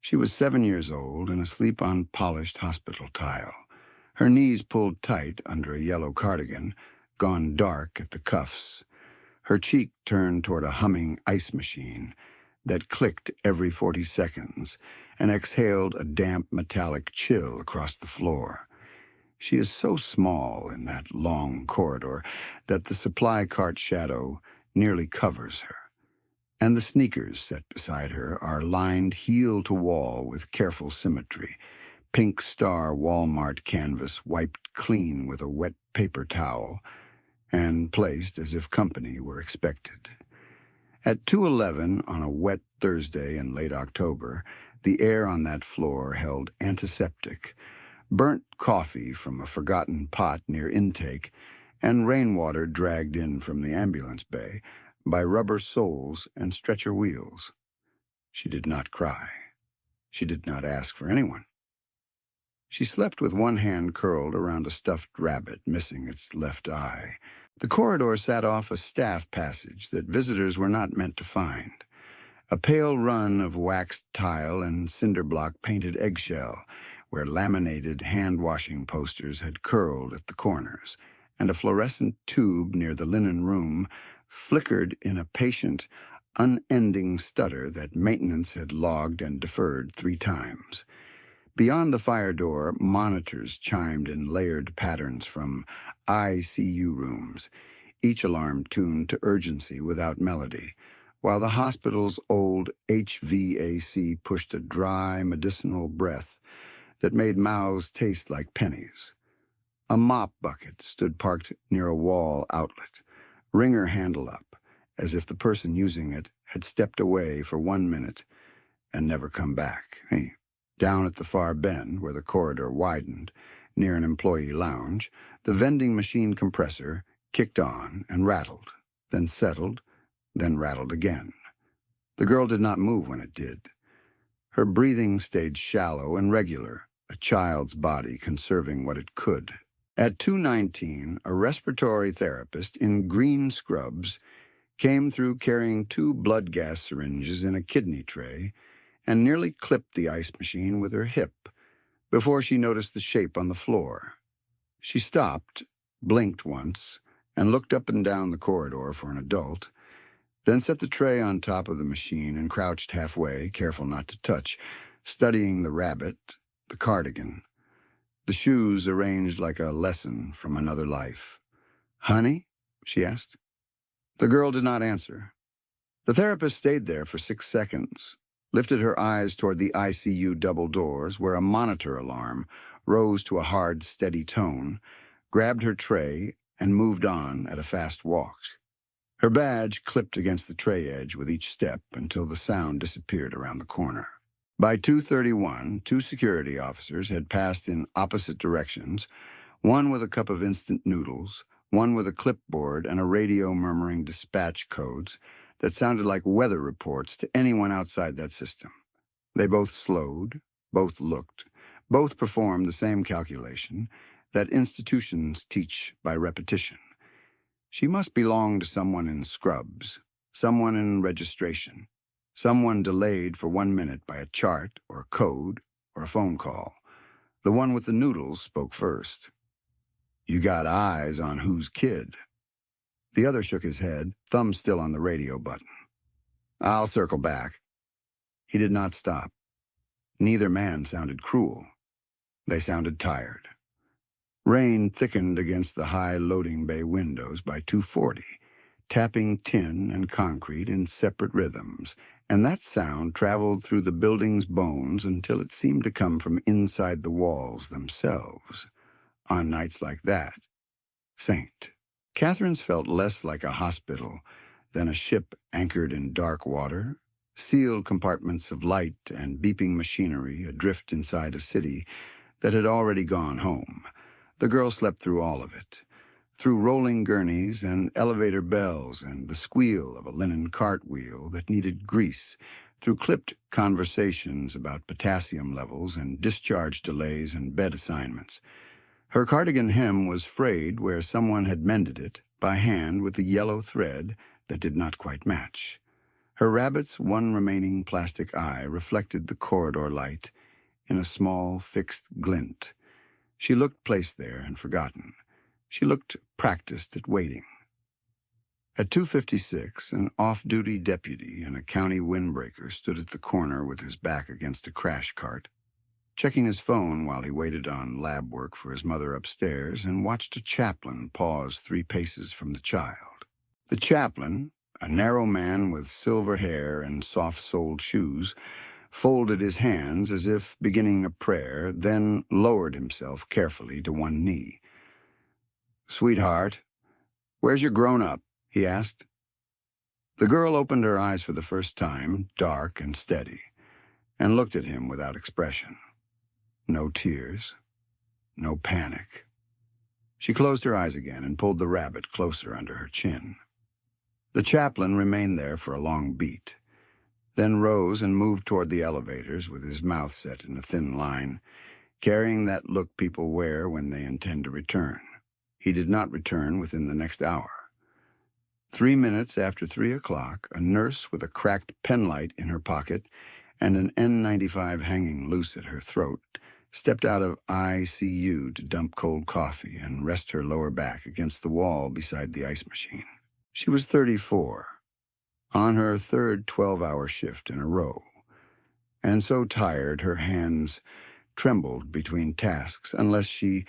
She was 7 years old and asleep on polished hospital tile, her knees pulled tight under a yellow cardigan, gone dark at the cuffs, her cheek turned toward a humming ice machine that clicked every 40 seconds and exhaled a damp metallic chill across the floor. She is so small in that long corridor that the supply cart shadow nearly covers her. And the sneakers set beside her are lined heel to wall with careful symmetry, pink star Walmart canvas wiped clean with a wet paper towel and placed as if company were expected. At 2:11 on a wet Thursday in late October, the air on that floor held antiseptic, burnt coffee from a forgotten pot near intake, and rainwater dragged in from the ambulance bay by rubber soles and stretcher wheels. She did not cry. She did not ask for anyone. She slept with one hand curled around a stuffed rabbit missing its left eye. The corridor sat off a staff passage that visitors were not meant to find, a pale run of waxed tile and cinder block painted eggshell, where laminated hand-washing posters had curled at the corners, and a fluorescent tube near the linen room flickered in a patient, unending stutter that maintenance had logged and deferred 3 times. Beyond the fire door, monitors chimed in layered patterns from ICU rooms, each alarm tuned to urgency without melody, while the hospital's old HVAC pushed a dry, medicinal breath that made mouths taste like pennies. A mop bucket stood parked near a wall outlet, wringer handle up, as if the person using it had stepped away for 1 minute and never come back. Down at the far bend, where the corridor widened, near an employee lounge, the vending machine compressor kicked on and rattled, then settled, then rattled again. The girl did not move when it did. Her breathing stayed shallow and regular, a child's body conserving what it could. At 2:19, a respiratory therapist in green scrubs came through carrying 2 blood gas syringes in a kidney tray and nearly clipped the ice machine with her hip before she noticed the shape on the floor. She stopped, blinked once, and looked up and down the corridor for an adult, then set the tray on top of the machine and crouched halfway, careful not to touch, studying the rabbit, the cardigan, the shoes arranged like a lesson from another life. "Honey?" she asked. The girl did not answer. The therapist stayed there for 6 seconds, lifted her eyes toward the ICU double doors where a monitor alarm rose to a hard, steady tone, grabbed her tray, and moved on at a fast walk. Her badge clipped against the tray edge with each step until the sound disappeared around the corner. By 2:31, 2 security officers had passed in opposite directions, one with a cup of instant noodles, one with a clipboard and a radio murmuring dispatch codes that sounded like weather reports to anyone outside that system. They both slowed, both looked, both performed the same calculation that institutions teach by repetition. She must belong to someone in scrubs, someone in registration, someone delayed for 1 minute by a chart or a code or a phone call. The one with the noodles spoke first. "You got eyes on whose kid?" The other shook his head, thumb still on the radio button. "I'll circle back." He did not stop. Neither man sounded cruel. They sounded tired. Rain thickened against the high loading bay windows by 2:40, tapping tin and concrete in separate rhythms, and that sound traveled through the building's bones until it seemed to come from inside the walls themselves. On nights like that, Saint. Catherine's felt less like a hospital than a ship anchored in dark water, sealed compartments of light and beeping machinery adrift inside a city that had already gone home. The girl slept through all of it, through rolling gurneys and elevator bells and the squeal of a linen cartwheel that needed grease, through clipped conversations about potassium levels and discharge delays and bed assignments. Her cardigan hem was frayed where someone had mended it by hand with a yellow thread that did not quite match. Her rabbit's one remaining plastic eye reflected the corridor light in a small, fixed glint. She looked placed there and forgotten. She looked practiced at waiting. At 2:56, an off-duty deputy in a county windbreaker stood at the corner with his back against a crash cart, checking his phone while he waited on lab work for his mother upstairs and watched a chaplain pause 3 paces from the child. The chaplain, a narrow man with silver hair and soft-soled shoes, folded his hands as if beginning a prayer, then lowered himself carefully to one knee. "Sweetheart, where's your grown-up?" he asked. The girl opened her eyes for the first time, dark and steady, and looked at him without expression. No tears, no panic. She closed her eyes again and pulled the rabbit closer under her chin. The chaplain remained there for a long beat, then rose and moved toward the elevators with his mouth set in a thin line, carrying that look people wear when they intend to return. He did not return within the next hour. 3 minutes after 3 o'clock, a nurse with a cracked penlight in her pocket and an N95 hanging loose at her throat stepped out of ICU to dump cold coffee and rest her lower back against the wall beside the ice machine. She was 34, on her third 12-hour shift in a row, and so tired her hands trembled between tasks unless she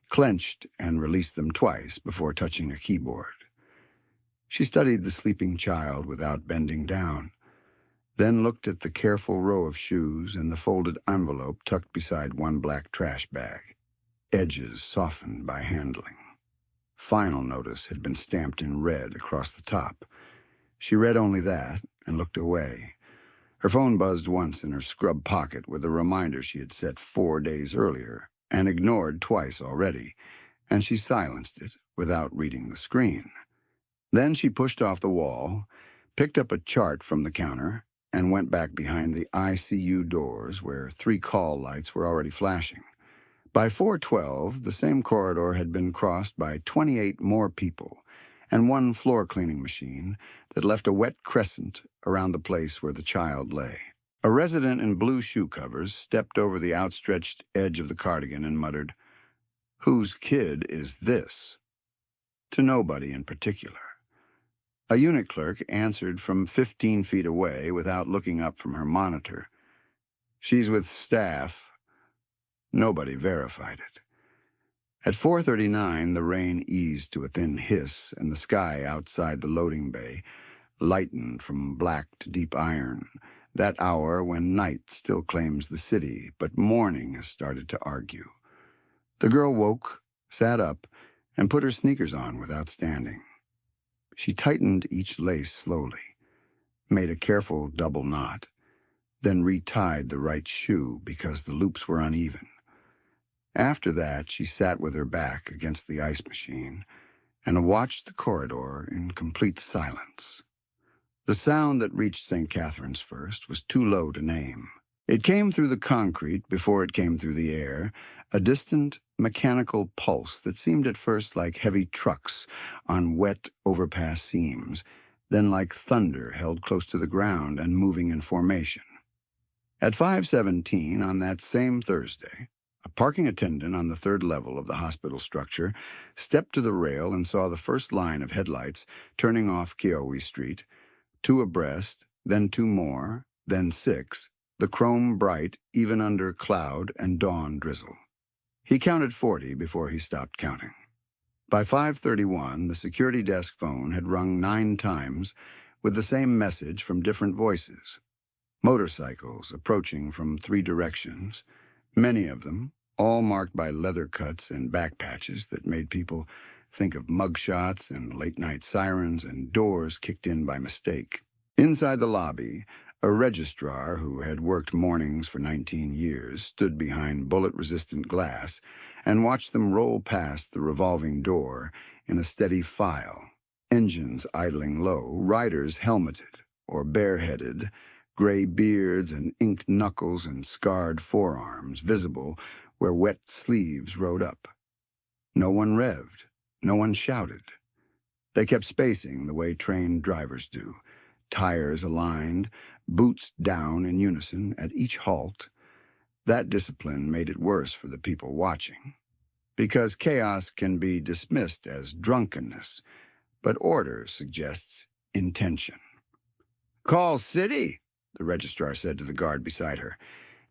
clenched and released them twice before touching a keyboard. She studied the sleeping child without bending down, then looked at the careful row of shoes and the folded envelope tucked beside one black trash bag, edges softened by handling. Final notice had been stamped in red across the top. She read only that and looked away. Her phone buzzed once in her scrub pocket with a reminder she had set 4 days earlier and ignored twice already, and she silenced it without reading the screen. Then she pushed off the wall, picked up a chart from the counter, and went back behind the ICU doors where 3 call lights were already flashing. By 4:12, the same corridor had been crossed by 28 more people and 1 floor cleaning machine that left a wet crescent around the place where the child lay. A resident in blue shoe covers stepped over the outstretched edge of the cardigan and muttered, "Whose kid is this?" to nobody in particular. A unit clerk answered from 15 feet away without looking up from her monitor. "She's with staff." Nobody verified it. At 4:39, the rain eased to a thin hiss, and the sky outside the loading bay lightened from black to deep iron, that hour when night still claims the city, but morning has started to argue. The girl woke, sat up, and put her sneakers on without standing. She tightened each lace slowly, made a careful double knot, then retied the right shoe because the loops were uneven. After that, she sat with her back against the ice machine and watched the corridor in complete silence. The sound that reached St. Catherine's first was too low to name. It came through the concrete before it came through the air, a distant mechanical pulse that seemed at first like heavy trucks on wet overpass seams, then like thunder held close to the ground and moving in formation. At 5:17 on that same Thursday, a parking attendant on the 3rd level of the hospital structure stepped to the rail and saw the first line of headlights turning off Keowee Street, 2 abreast, then 2 more, then 6, the chrome bright even under cloud and dawn drizzle. He counted 40 before he stopped counting. By 5:31, the security desk phone had rung 9 times with the same message from different voices. Motorcycles approaching from 3 directions, many of them, all marked by leather cuts and back patches that made people think of mugshots and late-night sirens and doors kicked in by mistake. Inside the lobby, a registrar who had worked mornings for 19 years stood behind bullet-resistant glass and watched them roll past the revolving door in a steady file, engines idling low, riders helmeted or bareheaded, gray beards and inked knuckles and scarred forearms visible where wet sleeves rode up. No one revved, no one shouted. They kept spacing the way trained drivers do, tires aligned, boots down in unison at each halt. That discipline made it worse for the people watching, because chaos can be dismissed as drunkenness, but order suggests intention. "Call city," the registrar said to the guard beside her.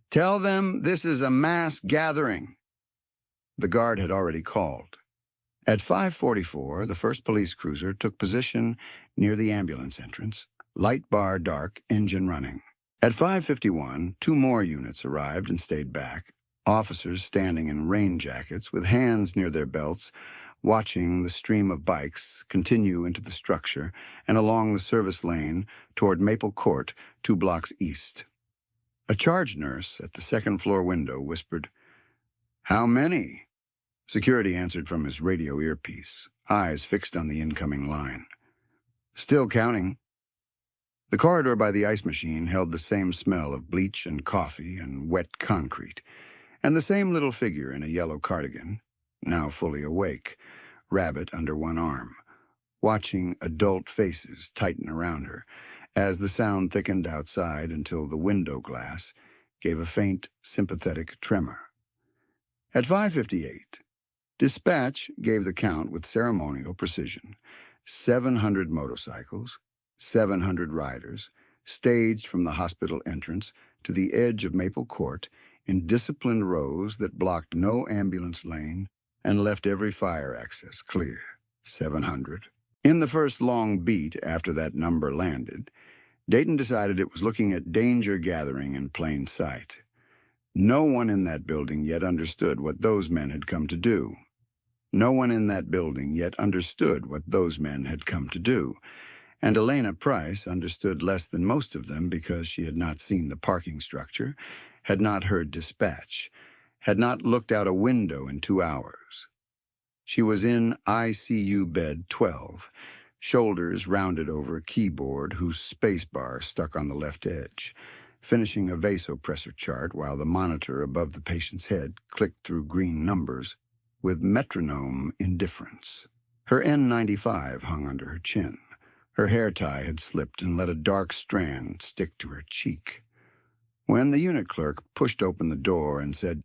"Tell them this is a mass gathering." The guard had already called. At 5:44, the first police cruiser took position near the ambulance entrance, light bar dark, engine running. At 5:51, two more units arrived and stayed back, officers standing in rain jackets with hands near their belts, watching the stream of bikes continue into the structure and along the service lane toward Maple Court, 2 blocks east. A charge nurse at the second-floor window whispered, "How many?" Security answered from his radio earpiece, eyes fixed on the incoming line. "Still counting." The corridor by the ice machine held the same smell of bleach and coffee and wet concrete, and the same little figure in a yellow cardigan, now fully awake, rabbit under one arm, watching adult faces tighten around her as the sound thickened outside until the window glass gave a faint, sympathetic tremor. At 5:58, dispatch gave the count with ceremonial precision. 700 motorcycles, 700 riders, staged from the hospital entrance to the edge of Maple Court in disciplined rows that blocked no ambulance lane and left every fire access clear. 700. In the first long beat after that number landed, Dayton decided it was looking at danger gathering in plain sight. No one in that building yet understood what those men had come to do. No one in that building yet understood what those men had come to do. And Elena Price understood less than most of them because she had not seen the parking structure, had not heard dispatch, had not looked out a window in 2 hours. She was in ICU bed 12, shoulders rounded over a keyboard whose space bar stuck on the left edge, finishing a vasopressor chart while the monitor above the patient's head clicked through green numbers with metronome indifference. Her N95 hung under her chin. Her hair tie had slipped and let a dark strand stick to her cheek. When the unit clerk pushed open the door and said,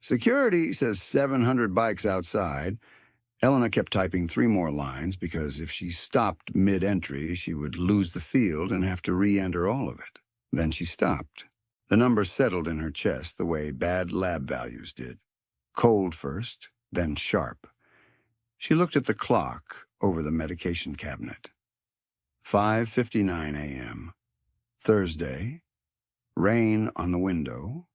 "Security says 700 bikes outside," Elena kept typing 3 more lines because if she stopped mid-entry, she would lose the field and have to re-enter all of it. Then she stopped. The number settled in her chest the way bad lab values did. Cold first, then sharp. She looked at the clock over the medication cabinet. 5:59 a.m. Thursday. Rain on the window.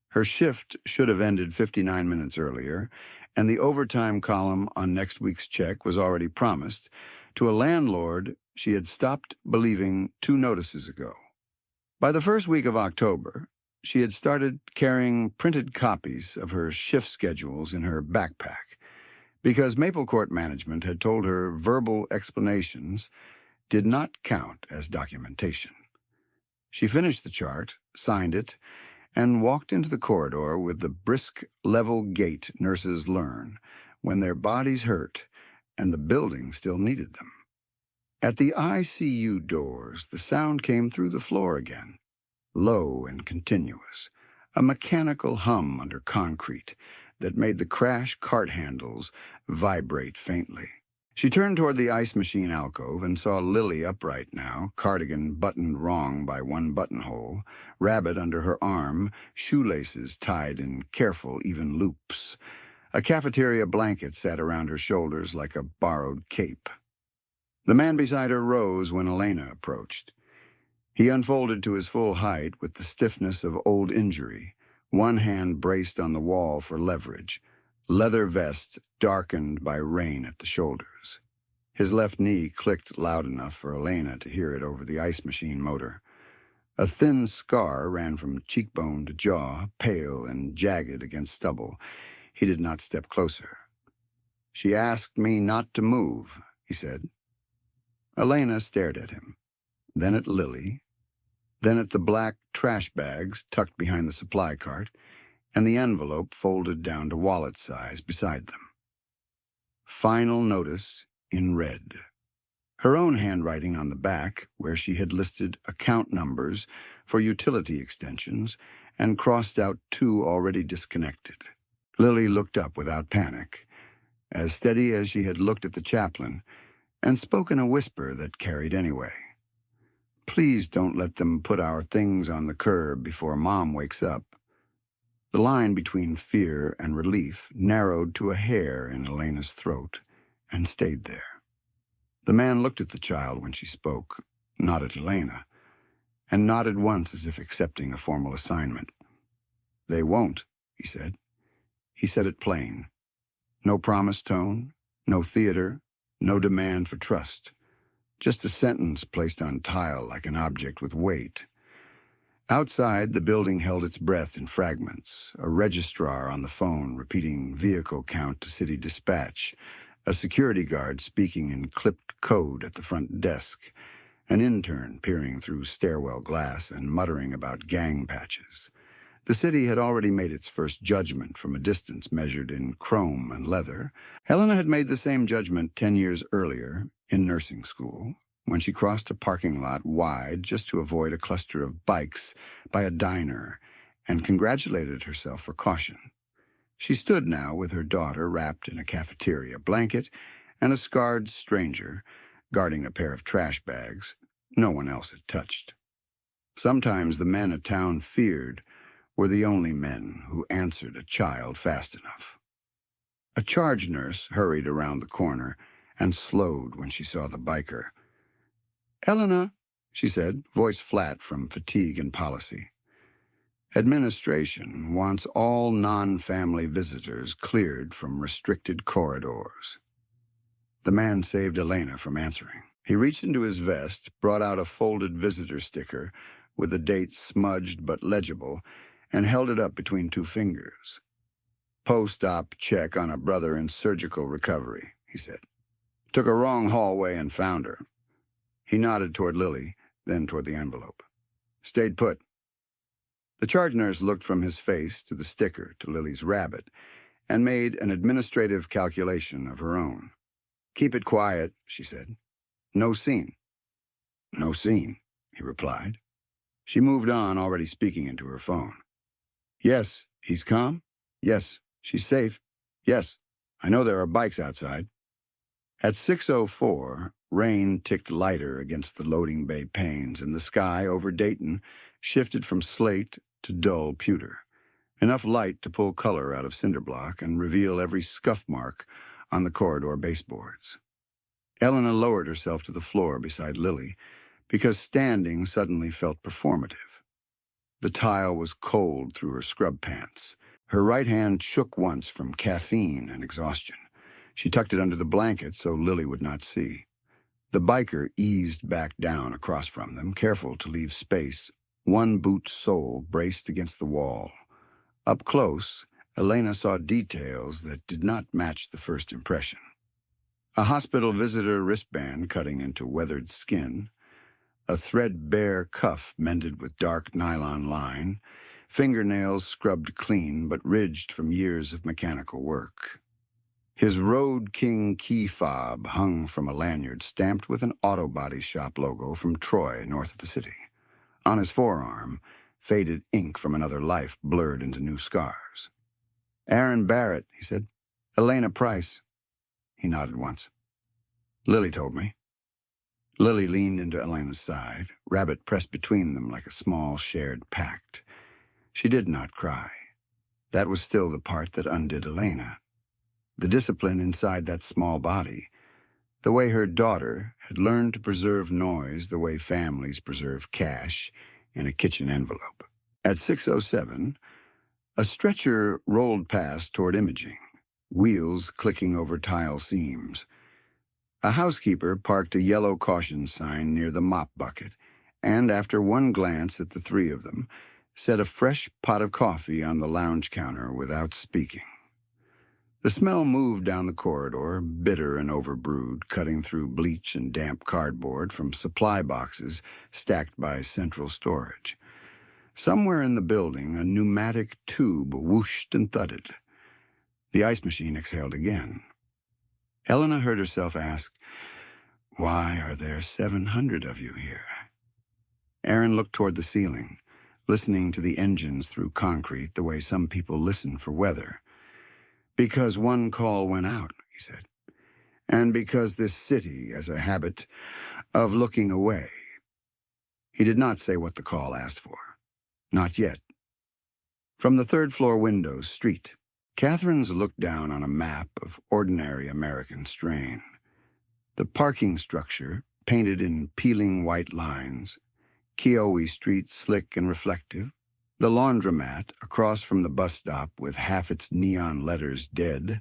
Her shift should have ended 59 minutes earlier, and the overtime column on next week's check was already promised to a landlord she had stopped believing 2 notices ago. By the first week of October, she had started carrying printed copies of her shift schedules in her backpack because Maple Court management had told her verbal explanations did not count as documentation. She finished the chart, signed it, and walked into the corridor with the brisk, level gait nurses learn when their bodies hurt and the building still needed them. At the ICU doors, the sound came through the floor again, low and continuous, a mechanical hum under concrete that made the crash cart handles vibrate faintly. She turned toward the ice machine alcove and saw Lily upright now, cardigan buttoned wrong by 1 buttonhole, rabbit under her arm, shoelaces tied in careful, even loops. A cafeteria blanket sat around her shoulders like a borrowed cape. The man beside her rose when Elena approached. He unfolded to his full height with the stiffness of old injury, one hand braced on the wall for leverage, leather vest darkened by rain at the shoulders. His left knee clicked loud enough for Elena to hear it over the ice machine motor. A thin scar ran from cheekbone to jaw, pale and jagged against stubble. He did not step closer. "She asked me not to move," he said. Elena stared at him, then at Lily, then at the black trash bags tucked behind the supply cart, and the envelope folded down to wallet size beside them. Final notice in red. Her own handwriting on the back, where she had listed account numbers for utility extensions and crossed out 2 already disconnected. Lily looked up without panic, as steady as she had looked at the chaplain, and spoke in a whisper that carried anyway. "Please don't let them put our things on the curb before Mom wakes up." The line between fear and relief narrowed to a hair in Elena's throat and stayed there. The man looked at the child when she spoke, not at Elena, and nodded once as if accepting a formal assignment. "They won't," he said. He said it plain. No promise tone, no theater, no demand for trust. Just a sentence placed on tile like an object with weight. Outside, the building held its breath in fragments, a registrar on the phone repeating vehicle count to city dispatch, a security guard speaking in clipped code at the front desk, an intern peering through stairwell glass and muttering about gang patches. The city had already made its first judgment from a distance measured in chrome and leather. Helena had made the same judgment 10 years earlier in nursing school, when she crossed a parking lot wide just to avoid a cluster of bikes by a diner and congratulated herself for caution. She stood now with her daughter wrapped in a cafeteria blanket and a scarred stranger guarding a pair of trash bags no one else had touched. Sometimes the men a town feared were the only men who answered a child fast enough. A charge nurse hurried around the corner and slowed when she saw the biker. "Elena," she said, voice flat from fatigue and policy. "Administration wants all non-family visitors cleared from restricted corridors." The man saved Elena from answering. He reached into his vest, brought out a folded visitor sticker with the date smudged but legible, and held it up between 2 fingers. "Post-op check on a brother in surgical recovery," he said. "Took a wrong hallway and found her." He nodded toward Lily, then toward the envelope. "Stayed put." The charge nurse looked from his face to the sticker to Lily's rabbit and made an administrative calculation of her own. "Keep it quiet," she said. "No scene." "No scene," he replied. She moved on, already speaking into her phone. "Yes, he's calm. Yes, she's safe. Yes, I know there are bikes outside." At 6:04, rain ticked lighter against the loading bay panes, and the sky over Dayton shifted from slate to dull pewter, enough light to pull color out of cinder block and reveal every scuff mark on the corridor baseboards. Elena lowered herself to the floor beside Lily, because standing suddenly felt performative. The tile was cold through her scrub pants. Her right hand shook once from caffeine and exhaustion. She tucked it under the blanket so Lily would not see. The biker eased back down across from them, careful to leave space, one boot sole braced against the wall. Up close, Elena saw details that did not match the first impression. A hospital visitor wristband cutting into weathered skin, a threadbare cuff mended with dark nylon line, fingernails scrubbed clean but ridged from years of mechanical work. His Road King key fob hung from a lanyard stamped with an auto body shop logo from Troy, north of the city. On his forearm, faded ink from another life blurred into new scars. "Aaron Barrett," he said. "Elena Price." He nodded once. "Lily told me." Lily leaned into Elena's side, rabbit pressed between them like a small shared pact. She did not cry. That was still the part that undid Elena. The discipline inside that small body, the way her daughter had learned to preserve noise the way families preserve cash in a kitchen envelope. At 6:07, a stretcher rolled past toward imaging, wheels clicking over tile seams. A housekeeper parked a yellow caution sign near the mop bucket, and after one glance at the 3 of them, set a fresh pot of coffee on the lounge counter without speaking. The smell moved down the corridor, bitter and overbrewed, cutting through bleach and damp cardboard from supply boxes stacked by central storage. Somewhere in the building, a pneumatic tube whooshed and thudded. The ice machine exhaled again. Elena heard herself ask, Why are there 700 of you here? Aaron looked toward the ceiling, listening to the engines through concrete the way some people listen for weather. Because one call went out, he said, and because this city has a habit of looking away. He did not say what the call asked for. Not yet. From the third-floor windows, street, Catherine's looked down on a map of ordinary American strain. The parking structure, painted in peeling white lines, Keowee Street slick and reflective, the laundromat across from the bus stop with half its neon letters dead,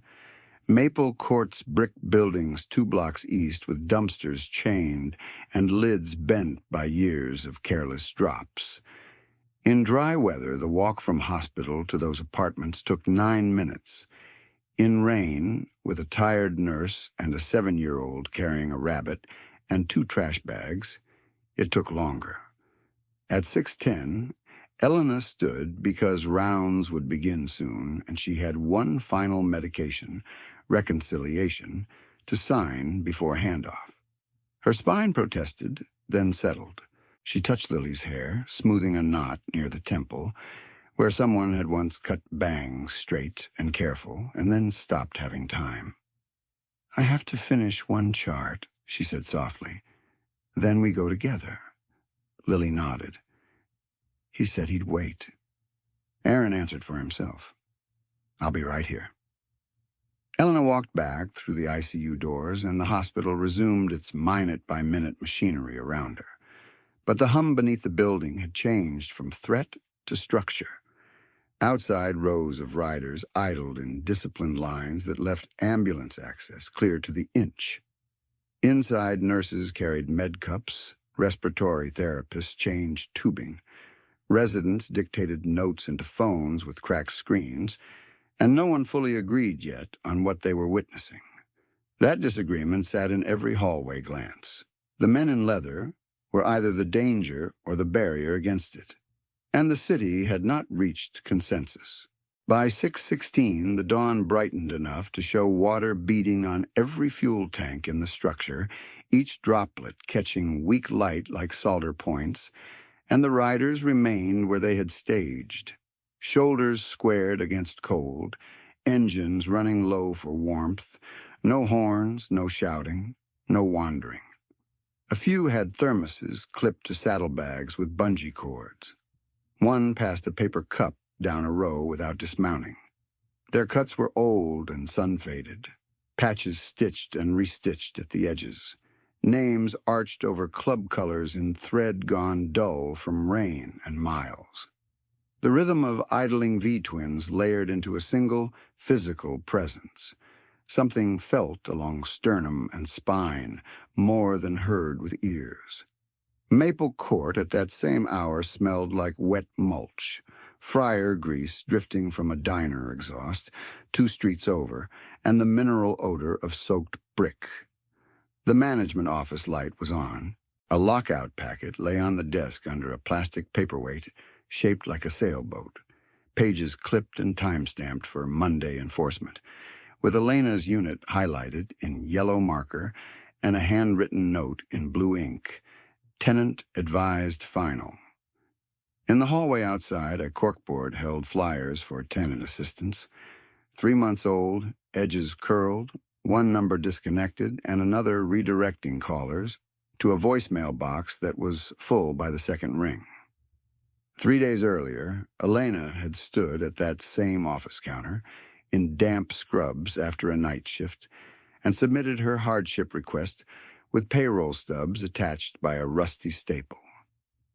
Maple Court's brick buildings 2 blocks east with dumpsters chained and lids bent by years of careless drops. In dry weather, the walk from hospital to those apartments took 9 minutes. In rain, with a tired nurse and a 7-year-old carrying a rabbit and 2 trash bags, it took longer. At 6:10, Elena stood because rounds would begin soon, and she had one final medication, reconciliation, to sign before handoff. Her spine protested, then settled. She touched Lily's hair, smoothing a knot near the temple, where someone had once cut bangs straight and careful, and then stopped having time. "I have to finish one chart," she said softly. "Then we go together." Lily nodded. He said he'd wait. Aaron answered for himself. "I'll be right here." Elena walked back through the ICU doors, and the hospital resumed its minute-by-minute machinery around her. But the hum beneath the building had changed from threat to structure. Outside, rows of riders idled in disciplined lines that left ambulance access clear to the inch. Inside, nurses carried med cups, respiratory therapists changed tubing. Residents dictated notes into phones with cracked screens, and no one fully agreed yet on what they were witnessing. That disagreement sat in every hallway glance. The men in leather were either the danger or the barrier against it, and the city had not reached consensus. By 6:16, the dawn brightened enough to show water beading on every fuel tank in the structure, each droplet catching weak light like solder points, and the riders remained where they had staged, shoulders squared against cold, engines running low for warmth, no horns, no shouting, no wandering. A few had thermoses clipped to saddlebags with bungee cords. One passed a paper cup down a row without dismounting. Their cuts were old and sun-faded, patches stitched and restitched at the edges, names arched over club colors in thread gone dull from rain and miles. The rhythm of idling V-twins layered into a single physical presence, something felt along sternum and spine more than heard with ears. Maple Court at that same hour smelled like wet mulch, fryer grease drifting from a diner exhaust 2 streets over, and the mineral odor of soaked brick. The management office light was on. A lockout packet lay on the desk under a plastic paperweight shaped like a sailboat, pages clipped and time-stamped for Monday enforcement, with Elena's unit highlighted in yellow marker and a handwritten note in blue ink, "Tenant advised final." In the hallway outside, a corkboard held flyers for tenant assistance. 3 months old, edges curled, one number disconnected, and another redirecting callers to a voicemail box that was full by the second ring. 3 days earlier, Elena had stood at that same office counter in damp scrubs after a night shift and submitted her hardship request with payroll stubs attached by a rusty staple.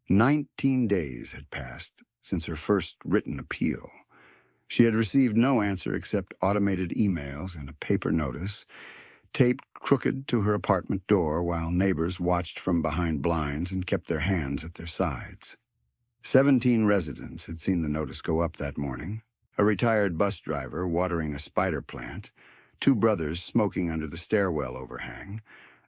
19 days had passed since her first written appeal. She had received no answer except automated emails and a paper notice, taped crooked to her apartment door while neighbors watched from behind blinds and kept their hands at their sides. 17 residents had seen the notice go up that morning: a retired bus driver watering a spider plant, 2 brothers smoking under the stairwell overhang,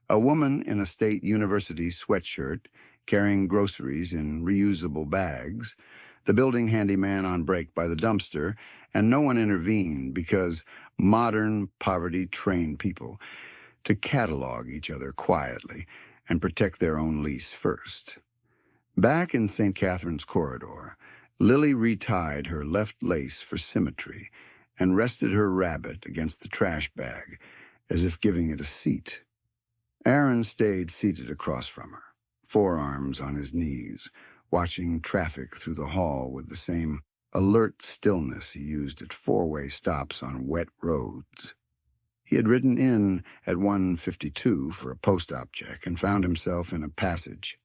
a woman in a state university sweatshirt carrying groceries in reusable bags, the building handyman on break by the dumpster, and no one intervened because modern, poverty-trained people to catalog each other quietly and protect their own lease first. Back in St. Catherine's corridor, Lily retied her left lace for symmetry and rested her rabbit against the trash bag, as if giving it a seat. Aaron stayed seated across from her, forearms on his knees, watching traffic through the hall with the same alert stillness he used at four-way stops on wet roads. He had ridden in at 1:52 for a post-op check and found himself in a passage.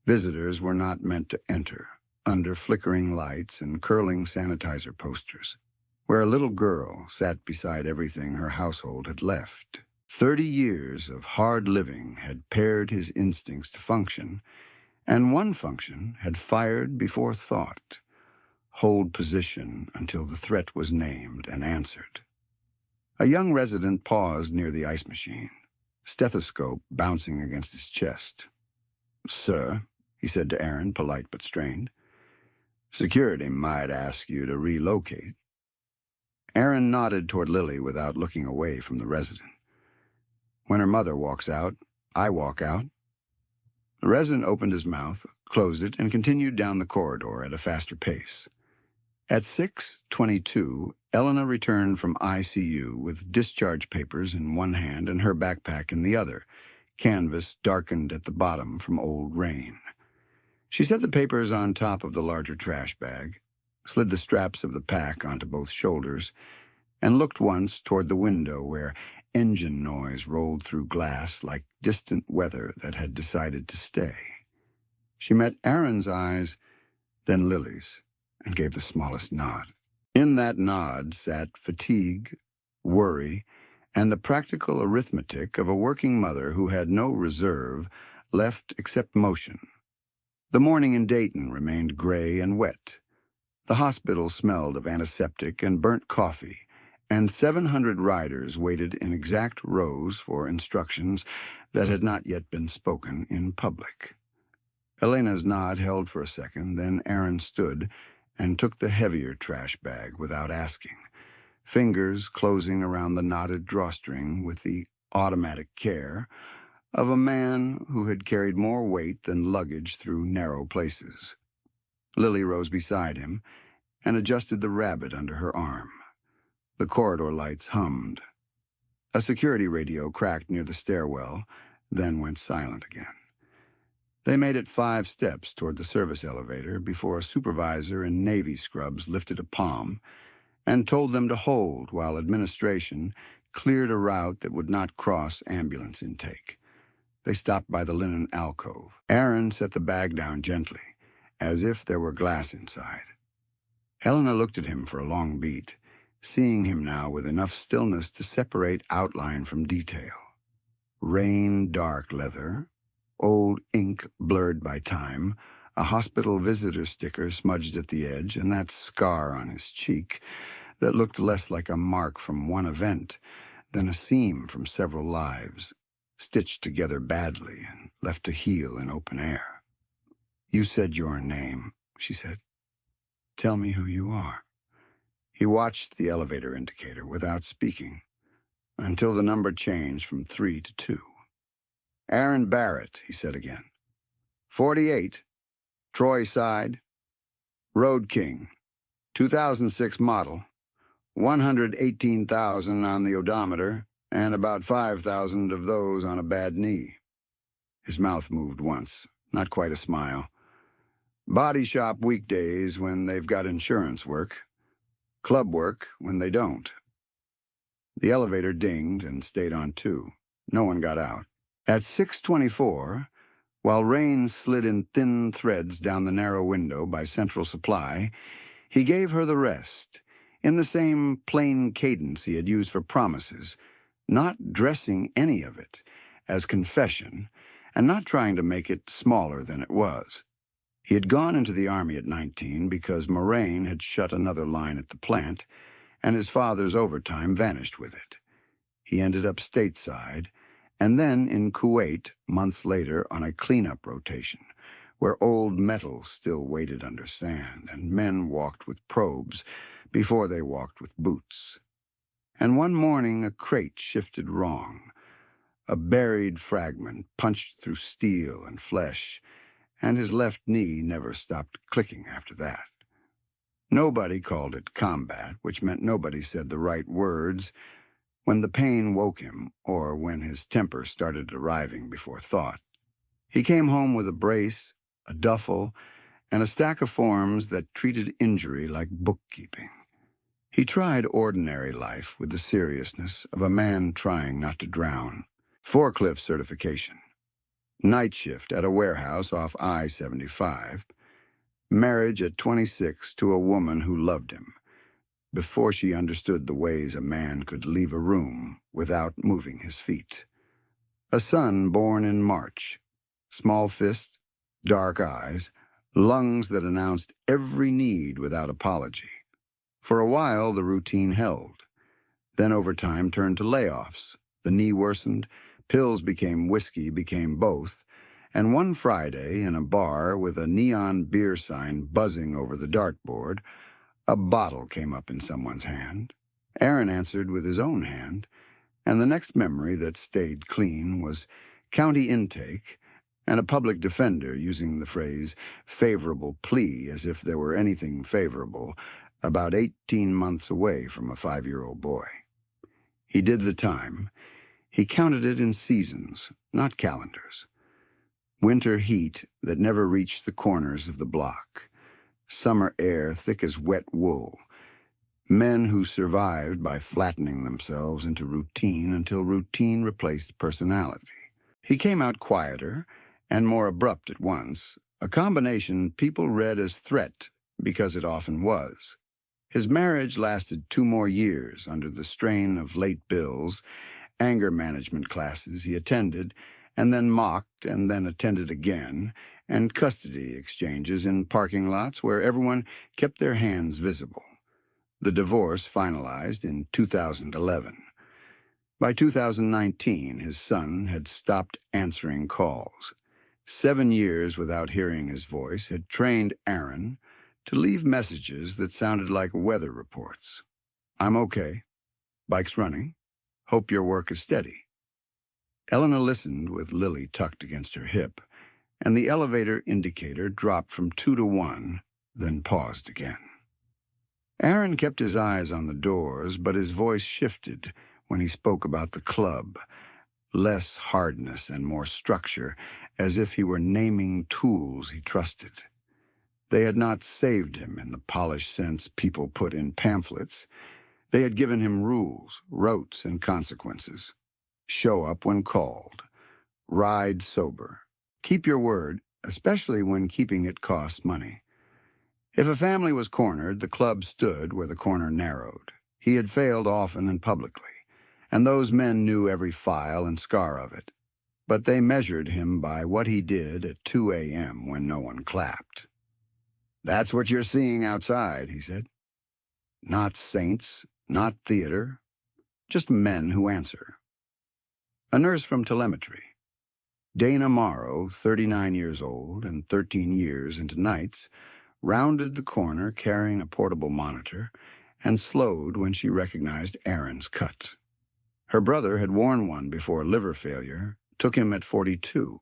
Visitors were not meant to enter, under flickering lights and curling sanitizer posters, where a little girl sat beside everything her household had left. 30 years of hard living had paired his instincts to function, and one function had fired before thought: hold position until the threat was named and answered. A young resident paused near the ice machine, stethoscope bouncing against his chest. "Sir," he said to Aaron, polite but strained, "security might ask you to relocate." Aaron nodded toward Lily without looking away from the resident. "When her mother walks out, I walk out." The resident opened his mouth, closed it, and continued down the corridor at a faster pace. At 6:22, Elena returned from ICU with discharge papers in one hand and her backpack in the other, canvas darkened at the bottom from old rain. She set the papers on top of the larger trash bag, slid the straps of the pack onto both shoulders, and looked once toward the window where engine noise rolled through glass like distant weather that had decided to stay. She met Aaron's eyes, then Lily's, and gave the smallest nod. In that nod sat fatigue, worry, and the practical arithmetic of a working mother who had no reserve left except motion. The morning in Dayton remained gray and wet. The hospital smelled of antiseptic and burnt coffee, and 700 riders waited in exact rows for instructions that had not yet been spoken in public. Elena's nod held for a second, then Aaron stood and took the heavier trash bag without asking, fingers closing around the knotted drawstring with the automatic care of a man who had carried more weight than luggage through narrow places. Lily rose beside him and adjusted the rabbit under her arm. The corridor lights hummed. A security radio cracked near the stairwell, then went silent again. They made it 5 steps toward the service elevator before a supervisor in Navy scrubs lifted a palm and told them to hold while administration cleared a route that would not cross ambulance intake. They stopped by the linen alcove. Aaron set the bag down gently, as if there were glass inside. Helena looked at him for a long beat, seeing him now with enough stillness to separate outline from detail. Rain-dark leather, old ink blurred by time, a hospital visitor sticker smudged at the edge, and that scar on his cheek that looked less like a mark from one event than a seam from several lives, stitched together badly and left to heal in open air. "You said your name," she said. "Tell me who you are." He watched the elevator indicator without speaking until the number changed from 3 to 2. "Aaron Barrett," he said again. 48, Troy Side, Road King, 2006 model, 118,000 on the odometer, and about 5,000 of those on a bad knee. His mouth moved once, not quite a smile. "Body shop weekdays when they've got insurance work. Club work when they don't." The elevator dinged and stayed on 2. No one got out. At 6:24, while rain slid in thin threads down the narrow window by Central Supply, he gave her the rest, in the same plain cadence he had used for promises, not dressing any of it as confession and not trying to make it smaller than it was. He had gone into the Army at 19 because Moraine had shut another line at the plant, and his father's overtime vanished with it. He ended up stateside, and then in Kuwait months later on a cleanup rotation, where old metal still waited under sand, and men walked with probes before they walked with boots. And one morning a crate shifted wrong. a buried fragment punched through steel and flesh, and his left knee never stopped clicking after that. Nobody called it combat, which meant nobody said the right words when the pain woke him or when his temper started arriving before thought. He came home with a brace, a duffel, and a stack of forms that treated injury like bookkeeping. He tried ordinary life with the seriousness of a man trying not to drown. Forklift certification, night shift at a warehouse off I-75, marriage at 26 to a woman who loved him, before she understood the ways a man could leave a room without moving his feet. A son born in March, small fists, dark eyes, lungs that announced every need without apology. For a while, the routine held. Then overtime turned to layoffs. The knee worsened, pills became whiskey, became both, and one Friday in a bar with a neon beer sign buzzing over the dartboard, a bottle came up in someone's hand. Aaron answered with his own hand, and the next memory that stayed clean was county intake and a public defender using the phrase favorable plea as if there were anything favorable, about 18 months away from a 5-year-old boy. He did the time. He counted it in seasons, not calendars. Winter heat that never reached the corners of the block. Summer air thick as wet wool. Men who survived by flattening themselves into routine until routine replaced personality. He came out quieter and more abrupt at once, a combination people read as threat because it often was. His marriage lasted 2 more years under the strain of late bills, anger management classes he attended, and then mocked and then attended again, and custody exchanges in parking lots where everyone kept their hands visible. The divorce finalized in 2011. By 2019, his son had stopped answering calls. 7 years without hearing his voice had trained Aaron to leave messages that sounded like weather reports. I'm okay. Bike's running. Hope your work is steady. Elena listened with Lily tucked against her hip, and the elevator indicator dropped from 2 to 1, then paused again. Aaron kept his eyes on the doors, but his voice shifted when he spoke about the club. Less hardness and more structure, as if he were naming tools he trusted. They had not saved him in the polished sense people put in pamphlets. They had given him rules, rotes, and consequences. Show up when called. Ride sober. Keep your word, especially when keeping it costs money. If a family was cornered, the club stood where the corner narrowed. He had failed often and publicly, and those men knew every file and scar of it. But they measured him by what he did at 2 a.m. when no one clapped. That's what you're seeing outside, he said. Not saints, not theater, just men who answer. A nurse from telemetry. Dana Morrow, 39 years old and 13 years into nights, rounded the corner carrying a portable monitor and slowed when she recognized Aaron's cut. Her brother had worn one before liver failure, took him at 42,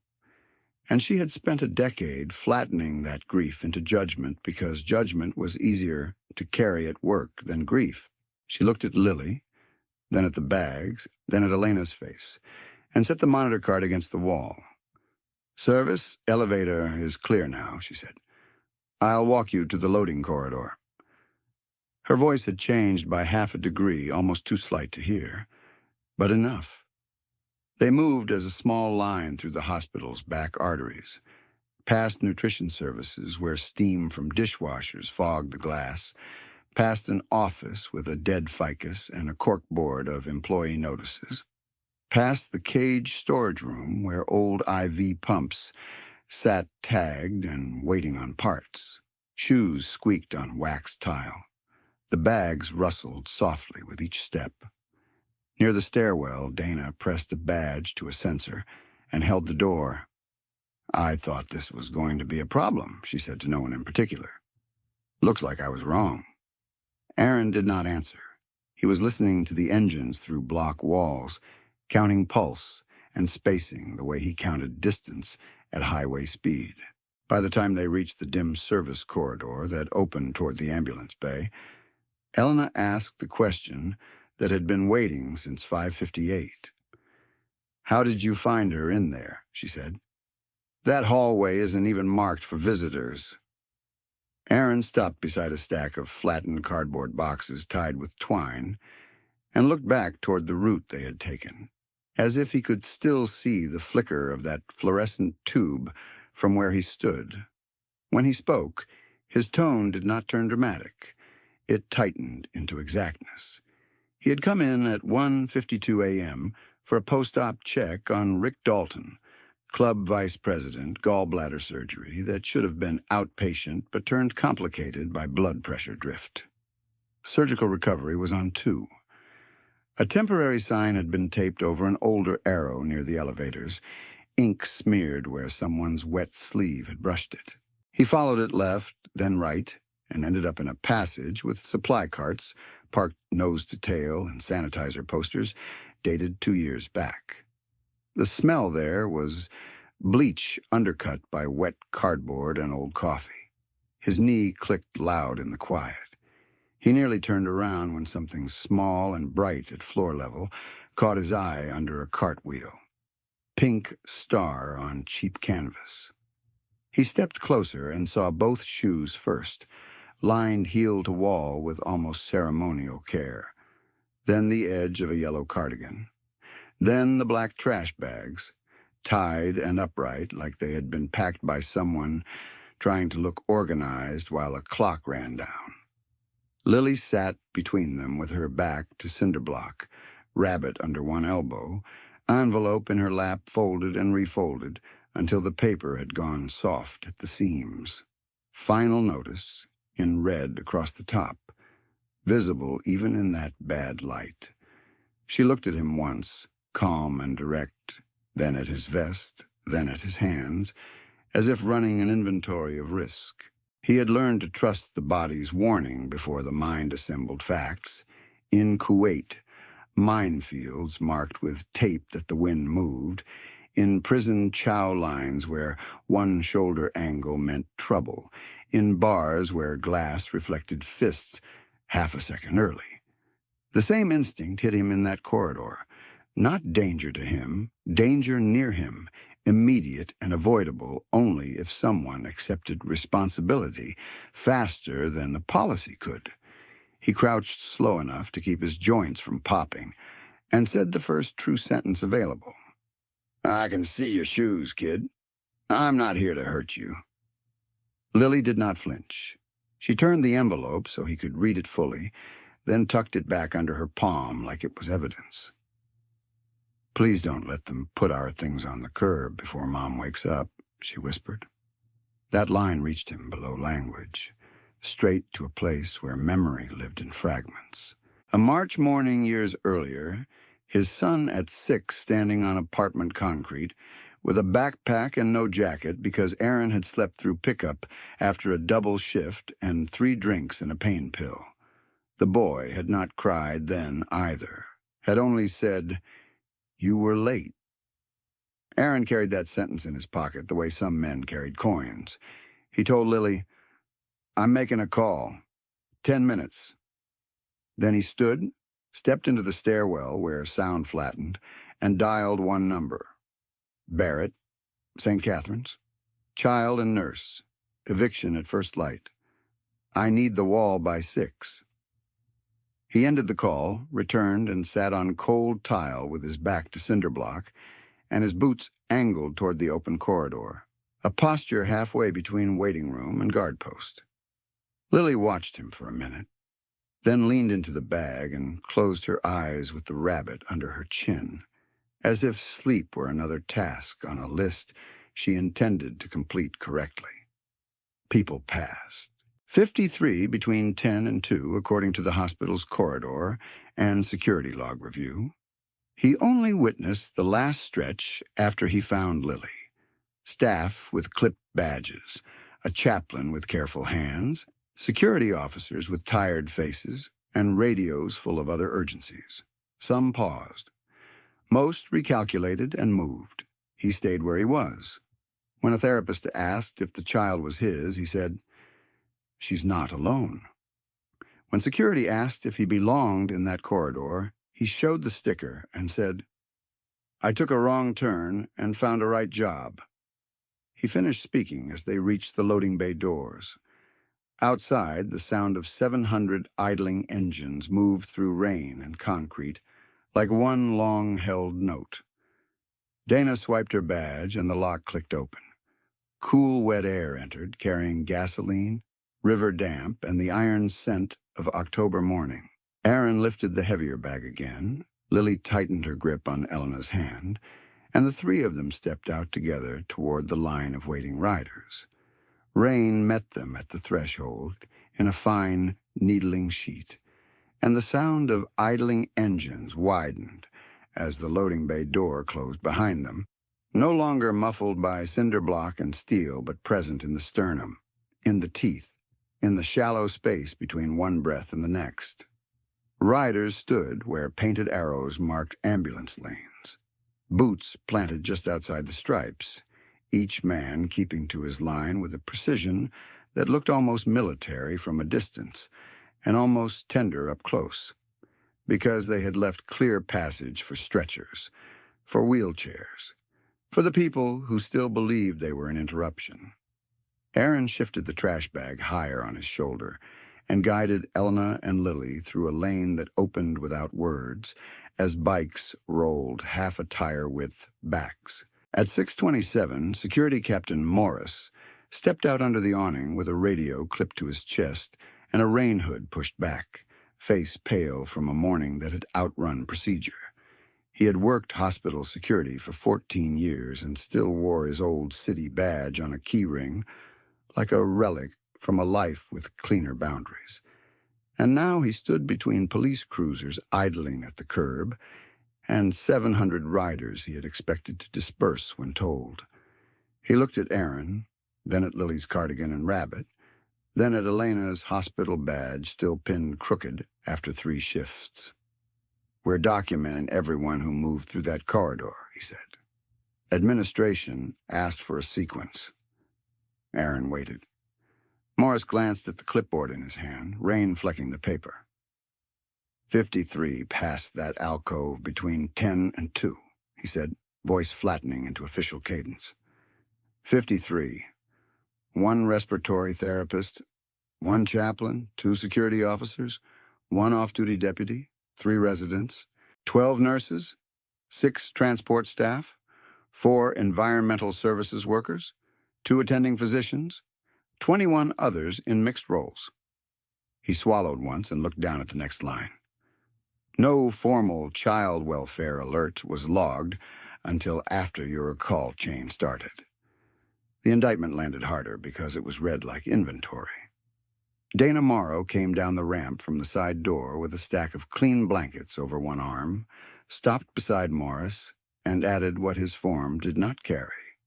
and she had spent a decade flattening that grief into judgment because judgment was easier to carry at work than grief. She looked at Lily, then at the bags, then at Elena's face, and set the monitor card against the wall. Service, elevator is clear now, she said. I'll walk you to the loading corridor. Her voice had changed by half a degree, almost too slight to hear, but enough. They moved as a small line through the hospital's back arteries, past nutrition services where steam from dishwashers fogged the glass, past an office with a dead ficus and a corkboard of employee notices, past the cage storage room where old IV pumps sat tagged and waiting on parts. Shoes squeaked on waxed tile. The bags rustled softly with each step. Near the stairwell, Dana pressed a badge to a sensor and held the door. I thought this was going to be a problem, she said to no one in particular. Looks like I was wrong. Aaron did not answer. He was listening to the engines through block walls, counting pulse and spacing the way he counted distance at highway speed. By the time they reached the dim service corridor that opened toward the ambulance bay, Elena asked the question that had been waiting since 5:58. "How did you find her in there?" she said. "That hallway isn't even marked for visitors." Aaron stopped beside a stack of flattened cardboard boxes tied with twine and looked back toward the route they had taken, as if he could still see the flicker of that fluorescent tube from where he stood. When he spoke, his tone did not turn dramatic. It tightened into exactness. He had come in at 1:52 a.m. for a post-op check on Rick Dalton, club vice president, gallbladder surgery that should have been outpatient but turned complicated by blood pressure drift. Surgical recovery was on 2. A temporary sign had been taped over an older arrow near the elevators, ink smeared where someone's wet sleeve had brushed it. He followed it left, then right, and ended up in a passage with supply carts parked nose to tail and sanitizer posters dated 2 years back. The smell there was bleach undercut by wet cardboard and old coffee. His knee clicked loud in the quiet. He nearly turned around when something small and bright at floor level caught his eye under a cartwheel. Pink star on cheap canvas. He stepped closer and saw both shoes first, lined heel to wall with almost ceremonial care. Then the edge of a yellow cardigan. Then the black trash bags, tied and upright like they had been packed by someone trying to look organized while a clock ran down. Lily sat between them with her back to cinder block, rabbit under one elbow, envelope in her lap folded and refolded until the paper had gone soft at the seams. Final notice, in red across the top, visible even in that bad light. She looked at him once, calm and direct, then at his vest, then at his hands, as if running an inventory of risk. He had learned to trust the body's warning before the mind assembled facts. In Kuwait, minefields marked with tape that the wind moved, in prison chow lines where one shoulder angle meant trouble, in bars where glass reflected fists half a second early. The same instinct hit him in that corridor. Not danger to him, danger near him, immediate and avoidable only if someone accepted responsibility faster than the policy could. He crouched slow enough to keep his joints from popping and said the first true sentence available. "I can see your shoes, kid. I'm not here to hurt you." Lily did not flinch. She turned the envelope so he could read it fully, then tucked it back under her palm like it was evidence. "Please don't let them put our things on the curb before Mom wakes up," she whispered. That line reached him below language, straight to a place where memory lived in fragments. A March morning years earlier, his son at 6 standing on apartment concrete, with a backpack and no jacket because Aaron had slept through pickup after a double shift and 3 drinks and a pain pill. The boy had not cried then either, had only said, "You were late." Aaron carried that sentence in his pocket the way some men carried coins. He told Lily, "I'm making a call. 10 minutes. Then he stood, stepped into the stairwell where sound flattened, and dialed one number. Barrett, St. Catherine's. Child and nurse. Eviction at first light. I need the wall by 6. He ended the call, returned, and sat on cold tile with his back to cinder block, and his boots angled toward the open corridor, a posture halfway between waiting room and guard post. Lily watched him for a minute, then leaned into the bag and closed her eyes with the rabbit under her chin, as if sleep were another task on a list she intended to complete correctly. People passed. 53 between 10 and 2, according to the hospital's corridor and security log review. He only witnessed the last stretch after he found Lily. Staff with clipped badges, a chaplain with careful hands, security officers with tired faces, and radios full of other urgencies. Some paused. Most recalculated and moved. He stayed where he was. When a therapist asked if the child was his, he said, "She's not alone." When security asked if he belonged in that corridor, he showed the sticker and said, "I took a wrong turn and found a right job." He finished speaking as they reached the loading bay doors. Outside, the sound of 700 idling engines moved through rain and concrete like one long-held note. Dana swiped her badge and the lock clicked open. Cool, wet air entered, carrying gasoline, river damp, and the iron scent of October morning. Aaron lifted the heavier bag again. Lily tightened her grip on Elena's hand, and the three of them stepped out together toward the line of waiting riders. Rain met them at the threshold in a fine, needling sheet, and the sound of idling engines widened as the loading bay door closed behind them, no longer muffled by cinder block and steel, but present in the sternum, in the teeth, in the shallow space between one breath and the next. Riders stood where painted arrows marked ambulance lanes, boots planted just outside the stripes, each man keeping to his line with a precision that looked almost military from a distance and almost tender up close, because they had left clear passage for stretchers, for wheelchairs, for the people who still believed they were an interruption. Aaron shifted the trash bag higher on his shoulder and guided Elena and Lily through a lane that opened without words as bikes rolled half a tire width backs. At 6:27, Security Captain Morris stepped out under the awning with a radio clipped to his chest and a rain hood pushed back, face pale from a morning that had outrun procedure. He had worked hospital security for 14 years and still wore his old city badge on a key ring, like a relic from a life with cleaner boundaries. And now he stood between police cruisers idling at the curb and 700 riders he had expected to disperse when told. He looked at Aaron, then at Lily's cardigan and rabbit, then at Elena's hospital badge still pinned crooked after 3 shifts. "We're documenting everyone who moved through that corridor," he said. Administration asked for a sequence. Aaron waited. Morris glanced at the clipboard in his hand, rain flecking the paper. 53 passed that alcove between 10 and 2, he said, voice flattening into official cadence. 53. 1 respiratory therapist, 1 chaplain, 2 security officers, 1 off-duty deputy, 3 residents, 12 nurses, 6 transport staff, 4 environmental services workers, 2 attending physicians, 21 others in mixed roles. He swallowed once and looked down at the next line. No formal child welfare alert was logged until after your call chain started. The indictment landed harder because it was read like inventory. Dana Morrow came down the ramp from the side door with a stack of clean blankets over one arm, stopped beside Morris, and added what his form did not carry.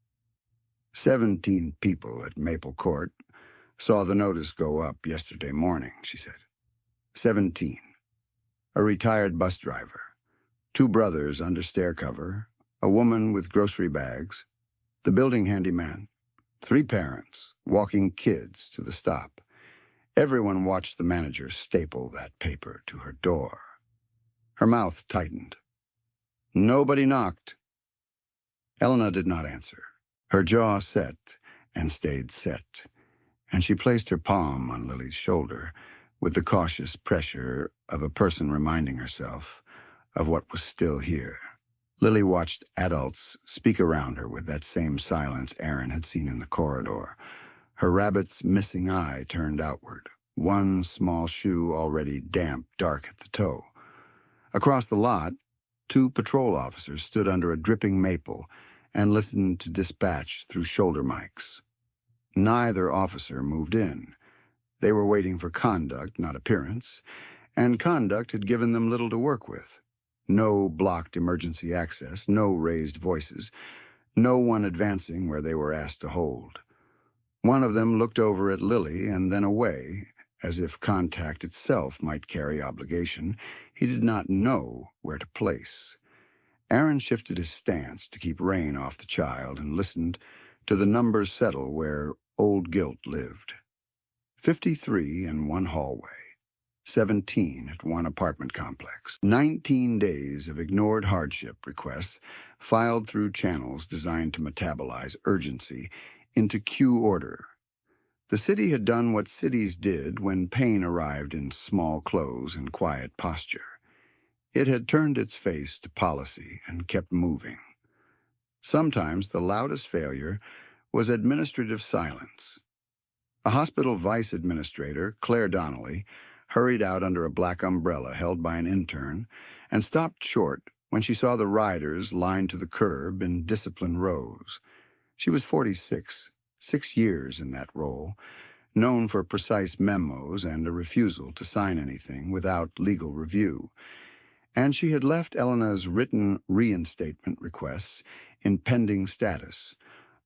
17 people at Maple Court saw the notice go up yesterday morning, she said. 17. A retired bus driver, 2 brothers under stair cover, a woman with grocery bags, the building handyman, 3 parents walking kids to the stop. Everyone watched the manager staple that paper to her door. Her mouth tightened. Nobody knocked. Elena did not answer. Her jaw set and stayed set, and she placed her palm on Lily's shoulder with the cautious pressure of a person reminding herself of what was still here. Lily watched adults speak around her with that same silence Aaron had seen in the corridor, her rabbit's missing eye turned outward, one small shoe already damp, dark at the toe. Across the lot, 2 patrol officers stood under a dripping maple and listened to dispatch through shoulder mics. Neither officer moved in. They were waiting for conduct, not appearance, and conduct had given them little to work with. No blocked emergency access, no raised voices, no one advancing where they were asked to hold. One of them looked over at Lily and then away, as if contact itself might carry obligation he did not know where to place. Aaron shifted his stance to keep rain off the child and listened to the numbers settle where old guilt lived. 53 in one hallway, 17 at one apartment complex. 19 days of ignored hardship requests filed through channels designed to metabolize urgency into queue order. The city had done what cities did when pain arrived in small clothes and quiet posture. It had turned its face to policy and kept moving. Sometimes the loudest failure was administrative silence. A hospital vice administrator, Claire Donnelly, hurried out under a black umbrella held by an intern and stopped short when she saw the riders lined to the curb in disciplined rows. She was 46, 6 years in that role, known for precise memos and a refusal to sign anything without legal review. And she had left Elena's written reinstatement requests in pending status,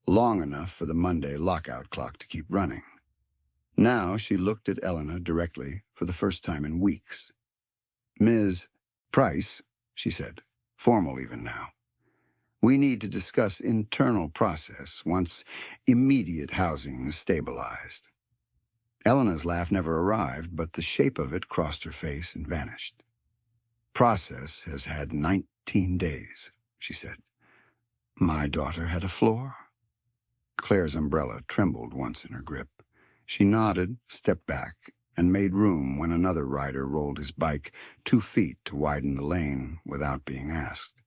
long enough for the Monday lockout clock to keep running. Now she looked at Elena directly for the first time in weeks. "Ms. Price," she said, formal even now. "We need to discuss internal process once immediate housing is stabilized." Elena's laugh never arrived, but the shape of it crossed her face and vanished. "Process has had 19 days, she said. "My daughter had a floor?" Claire's umbrella trembled once in her grip. She nodded, stepped back, and made room when another rider rolled his bike 2 feet to widen the lane without being asked.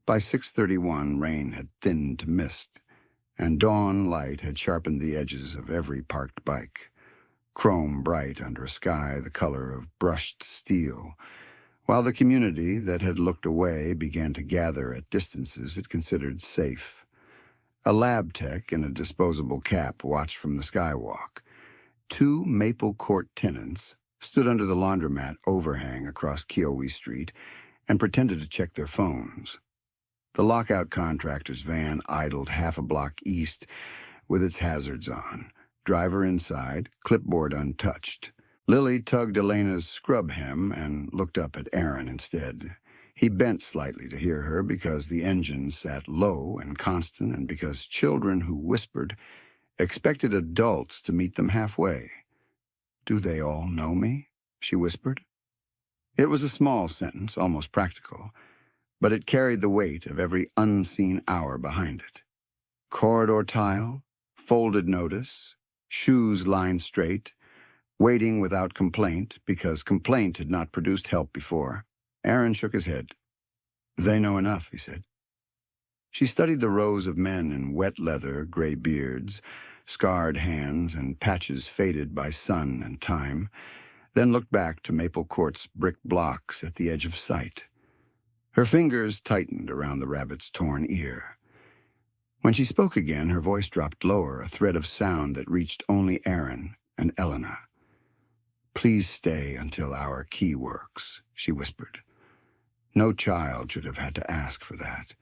By 6:31, rain had thinned to mist, and dawn light had sharpened the edges of every parked bike, chrome bright under a sky the color of brushed steel, while the community that had looked away began to gather at distances it considered safe. A lab tech in a disposable cap watched from the skywalk. 2 Maple Court tenants stood under the laundromat overhang across Kiowa Street and pretended to check their phones. The lockout contractor's van idled half a block east with its hazards on, driver inside, clipboard untouched. Lily tugged Elena's scrub hem and looked up at Aaron instead. He bent slightly to hear her because the engine sat low and constant and because children who whispered expected adults to meet them halfway. "Do they all know me?" she whispered. It was a small sentence, almost practical, but it carried the weight of every unseen hour behind it. Corridor tile, folded notice, shoes lined straight, waiting without complaint because complaint had not produced help before. Aaron shook his head. "They know enough," he said. She studied the rows of men in wet leather, gray beards, scarred hands, and patches faded by sun and time, then looked back to Maple Court's brick blocks at the edge of sight. Her fingers tightened around the rabbit's torn ear. When she spoke again, her voice dropped lower, a thread of sound that reached only Aaron and Elena. "Please stay until our key works," she whispered. No child should have had to ask for that.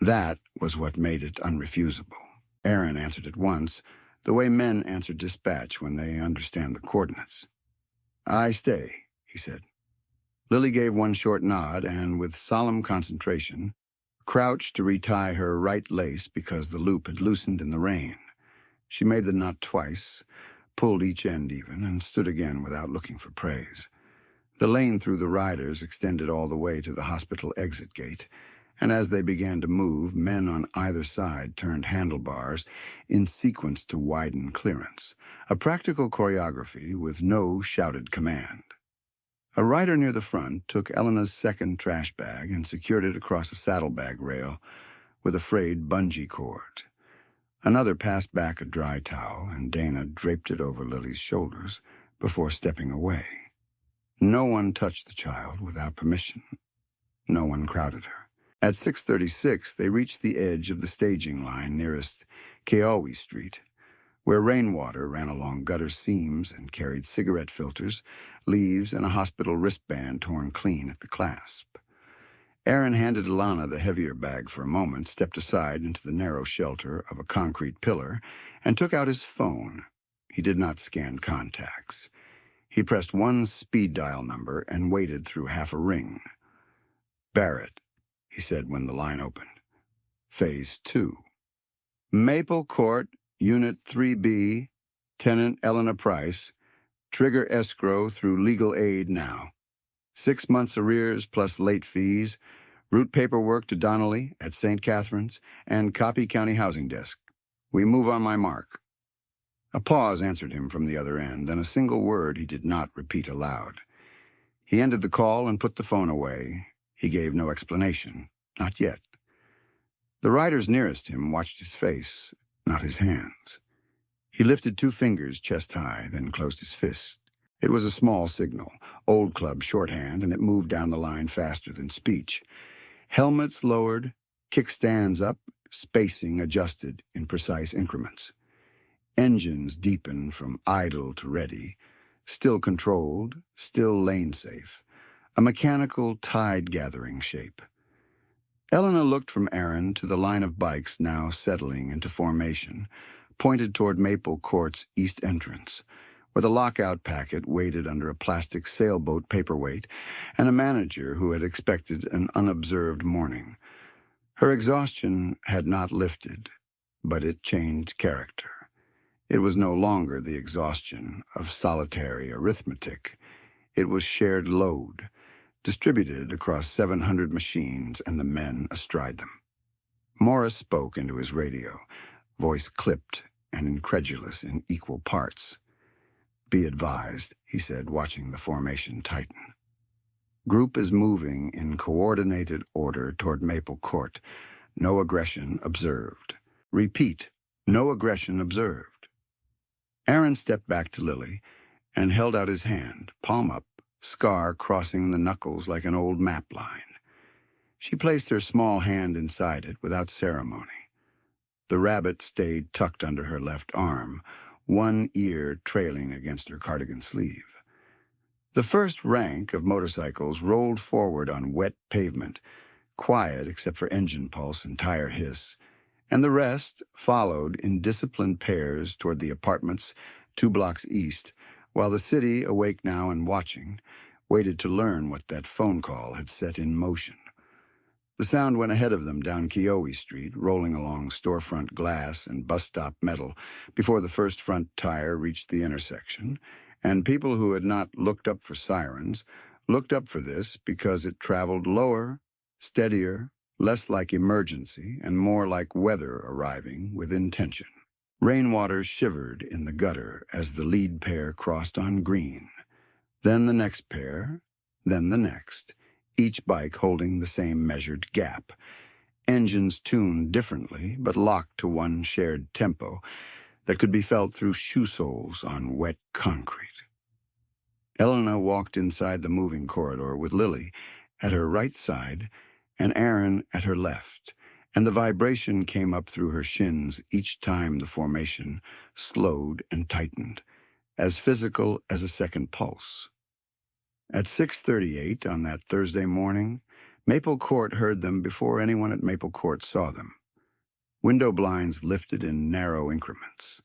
That was what made it unrefusable. Aaron answered at once, the way men answer dispatch when they understand the coordinates. "I stay," he said. Lily gave one short nod and, with solemn concentration, crouched to retie her right lace because the loop had loosened in the rain. She made the knot twice, pulled each end even, and stood again without looking for praise. The lane through the riders extended all the way to the hospital exit gate, and as they began to move, men on either side turned handlebars in sequence to widen clearance, a practical choreography with no shouted command. A rider near the front took Elena's second trash bag and secured it across a saddlebag rail with a frayed bungee cord. Another passed back a dry towel, and Dana draped it over Lily's shoulders before stepping away. No one touched the child without permission. No one crowded her. At 6:36, they reached the edge of the staging line nearest Kiowa Street, where rainwater ran along gutter seams and carried cigarette filters, leaves, and a hospital wristband torn clean at the clasp. Aaron handed Alana the heavier bag for a moment, stepped aside into the narrow shelter of a concrete pillar, and took out his phone. He did not scan contacts. He pressed one speed dial number and waited through half a ring. "Barrett," he said when the line opened. Phase 2. Maple Court, Unit 3B, Tenant Elena Price, trigger escrow through legal aid now. 6 months arrears plus late fees, route paperwork to Donnelly at St. Catherine's, and copy county housing desk. We move on my mark. A pause answered him from the other end, then a single word he did not repeat aloud. He ended the call and put the phone away. He gave no explanation. Not yet. The riders nearest him watched his face, not his hands. He lifted 2 fingers chest high, then closed his fist. It was a small signal, old club shorthand, and it moved down the line faster than speech. Helmets lowered, kickstands up, spacing adjusted in precise increments. Engines deepened from idle to ready, still controlled, still lane-safe, a mechanical tide-gathering shape. Elena looked from Aaron to the line of bikes now settling into formation, pointed toward Maple Court's east entrance, where the lockout packet waited under a plastic sailboat paperweight and a manager who had expected an unobserved morning. Her exhaustion had not lifted, but it changed character. It was no longer the exhaustion of solitary arithmetic. It was shared load, distributed across 700 machines and the men astride them. Morris spoke into his radio, voice clipped and incredulous in equal parts. "Be advised," he said, watching the formation tighten. "Group is moving in coordinated order toward Maple Court. No aggression observed. Repeat, no aggression observed." Aaron stepped back to Lily and held out his hand, palm up, scar crossing the knuckles like an old map line. She placed her small hand inside it without ceremony. The rabbit stayed tucked under her left arm, one ear trailing against her cardigan sleeve. The first rank of motorcycles rolled forward on wet pavement, quiet except for engine pulse and tire hiss, and the rest followed in disciplined pairs toward the apartments 2 blocks east, while the city, awake now and watching, waited to learn what that phone call had set in motion. The sound went ahead of them down Keowee Street, rolling along storefront glass and bus stop metal before the first front tire reached the intersection, and people who had not looked up for sirens looked up for this because it traveled lower, steadier, less like emergency and more like weather arriving with intention. Rainwater shivered in the gutter as the lead pair crossed on green. Then the next pair, then the next, each bike holding the same measured gap. Engines tuned differently, but locked to one shared tempo that could be felt through shoe soles on wet concrete. Elena walked inside the moving corridor with Lily at her right side and Aaron at her left, and the vibration came up through her shins each time the formation slowed and tightened, as physical as a second pulse. At 6:38 on that Thursday morning, Maple Court heard them before anyone at Maple Court saw them. Window blinds lifted in narrow increments.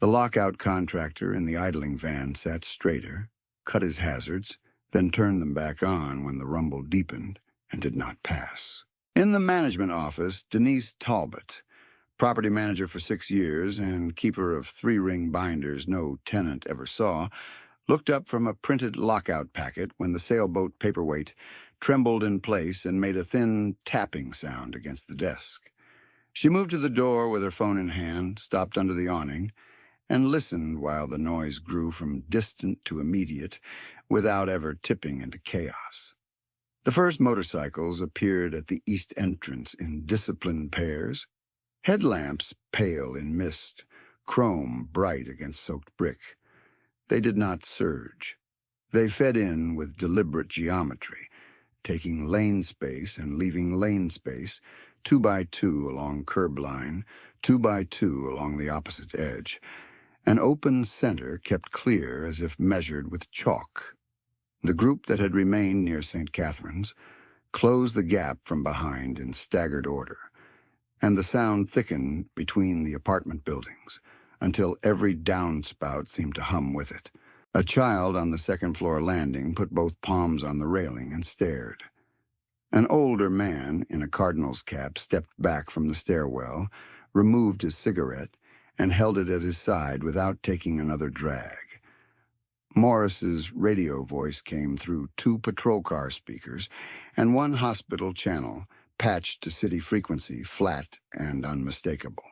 The lockout contractor in the idling van sat straighter, cut his hazards, then turned them back on when the rumble deepened and did not pass. In the management office, Denise Talbot, property manager for 6 years and keeper of 3-ring binders no tenant ever saw, looked up from a printed lockout packet when the sailboat paperweight trembled in place and made a thin tapping sound against the desk. She moved to the door with her phone in hand, stopped under the awning, and listened while the noise grew from distant to immediate without ever tipping into chaos. The first motorcycles appeared at the east entrance in disciplined pairs, headlamps pale in mist, chrome bright against soaked brick. They did not surge. They fed in with deliberate geometry, taking lane space and leaving lane space, 2 by 2 along curb line, 2 by 2 along the opposite edge. An open center kept clear as if measured with chalk. The group that had remained near St. Catherine's closed the gap from behind in staggered order, and the sound thickened between the apartment buildings until every downspout seemed to hum with it. A child on the second-floor landing put both palms on the railing and stared. An older man in a cardinal's cap stepped back from the stairwell, removed his cigarette, and held it at his side without taking another drag. Morris's radio voice came through 2 patrol car speakers and 1 hospital channel, patched to city frequency, flat and unmistakable.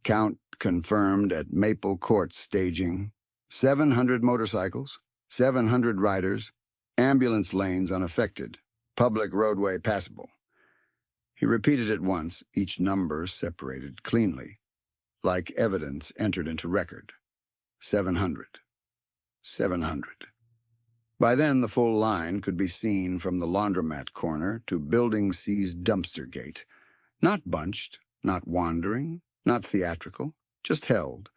Count confirmed at Maple Court staging. 700 motorcycles, 700 riders, ambulance lanes unaffected, public roadway passable. He repeated it once, each number separated cleanly, like evidence entered into record. 700. 700. By then, the full line could be seen from the laundromat corner to Building C's dumpster gate. Not bunched, not wandering, not theatrical, just held.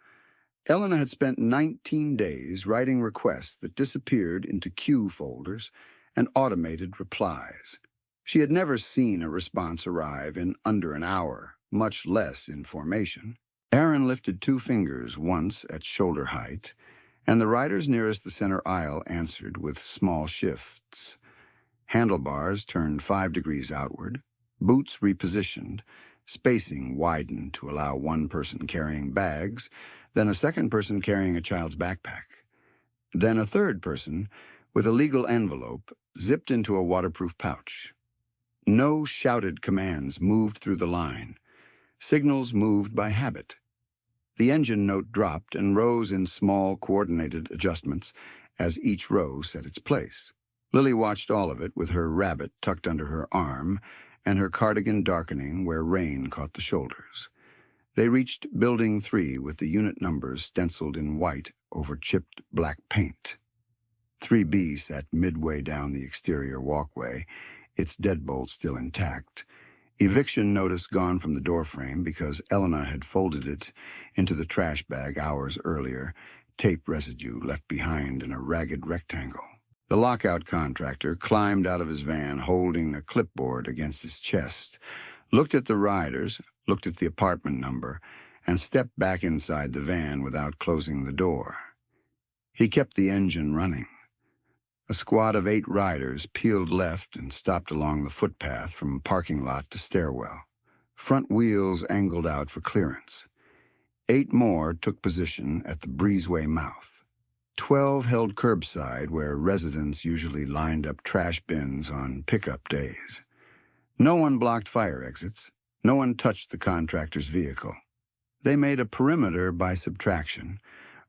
Elena had spent 19 days writing requests that disappeared into queue folders and automated replies. She had never seen a response arrive in under an hour, much less in formation. Aaron lifted 2 fingers once at shoulder height, and the riders nearest the center aisle answered with small shifts. Handlebars turned 5 degrees outward, boots repositioned, spacing widened to allow 1 person carrying bags, then a second person carrying a child's backpack, then a third person with a legal envelope zipped into a waterproof pouch. No shouted commands moved through the line. Signals moved by habit. The engine note dropped and rose in small, coordinated adjustments as each row set its place. Lily watched all of it with her rabbit tucked under her arm and her cardigan darkening where rain caught the shoulders. They reached Building 3 with the unit numbers stenciled in white over chipped black paint. 3B sat midway down the exterior walkway, its deadbolt still intact. Eviction notice gone from the doorframe because Elena had folded it into the trash bag hours earlier, tape residue left behind in a ragged rectangle. The lockout contractor climbed out of his van holding a clipboard against his chest, looked at the riders, looked at the apartment number, and stepped back inside the van without closing the door. He kept the engine running. A squad of 8 riders peeled left and stopped along the footpath from parking lot to stairwell. Front wheels angled out for clearance. 8 more took position at the breezeway mouth. 12 held curbside where residents usually lined up trash bins on pickup days. No one blocked fire exits. No one touched the contractor's vehicle. They made a perimeter by subtraction,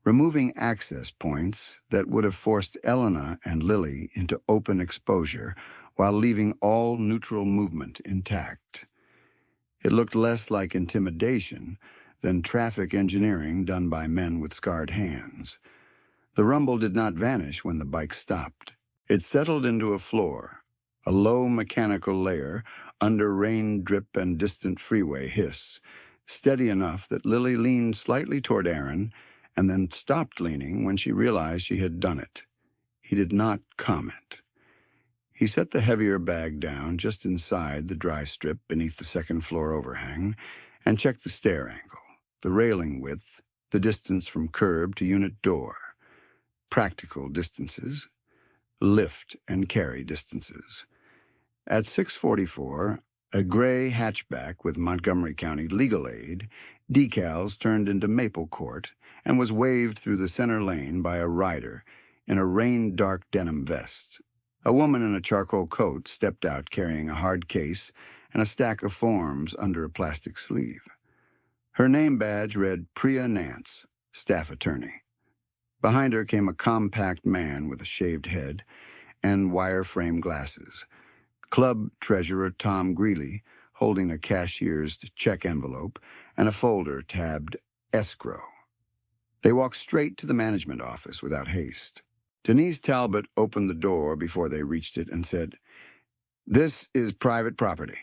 removing access points that would have forced Elena and Lily into open exposure while leaving all neutral movement intact. It looked less like intimidation than traffic engineering done by men with scarred hands. The rumble did not vanish when the bike stopped. It settled into a floor, a low mechanical layer under rain drip and distant freeway hiss, steady enough that Lily leaned slightly toward Aaron and then stopped leaning when she realized she had done it. He did not comment. He set the heavier bag down just inside the dry strip beneath the second-floor overhang and checked the stair angle, the railing width, the distance from curb to unit door. Practical distances, lift and carry distances. At 6:44, a gray hatchback with Montgomery County legal aid, decals turned into Maple Court, and was waved through the center lane by a rider in a rain-dark denim vest. A woman in a charcoal coat stepped out carrying a hard case and a stack of forms under a plastic sleeve. Her name badge read Priya Nance, staff attorney. Behind her came a compact man with a shaved head and wire-frame glasses. Club treasurer Tom Greeley, holding a cashier's check envelope and a folder tabbed escrow. They walked straight to the management office without haste. Denise Talbot opened the door before they reached it and said, "This is private property."